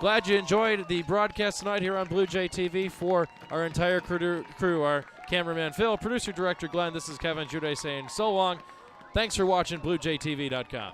Glad you enjoyed the broadcast tonight here on Blue Jay TV. For our entire crew, our cameraman Phil, producer director Glenn, this is Kevin Jude saying so long. Thanks for watching BlueJayTV.com.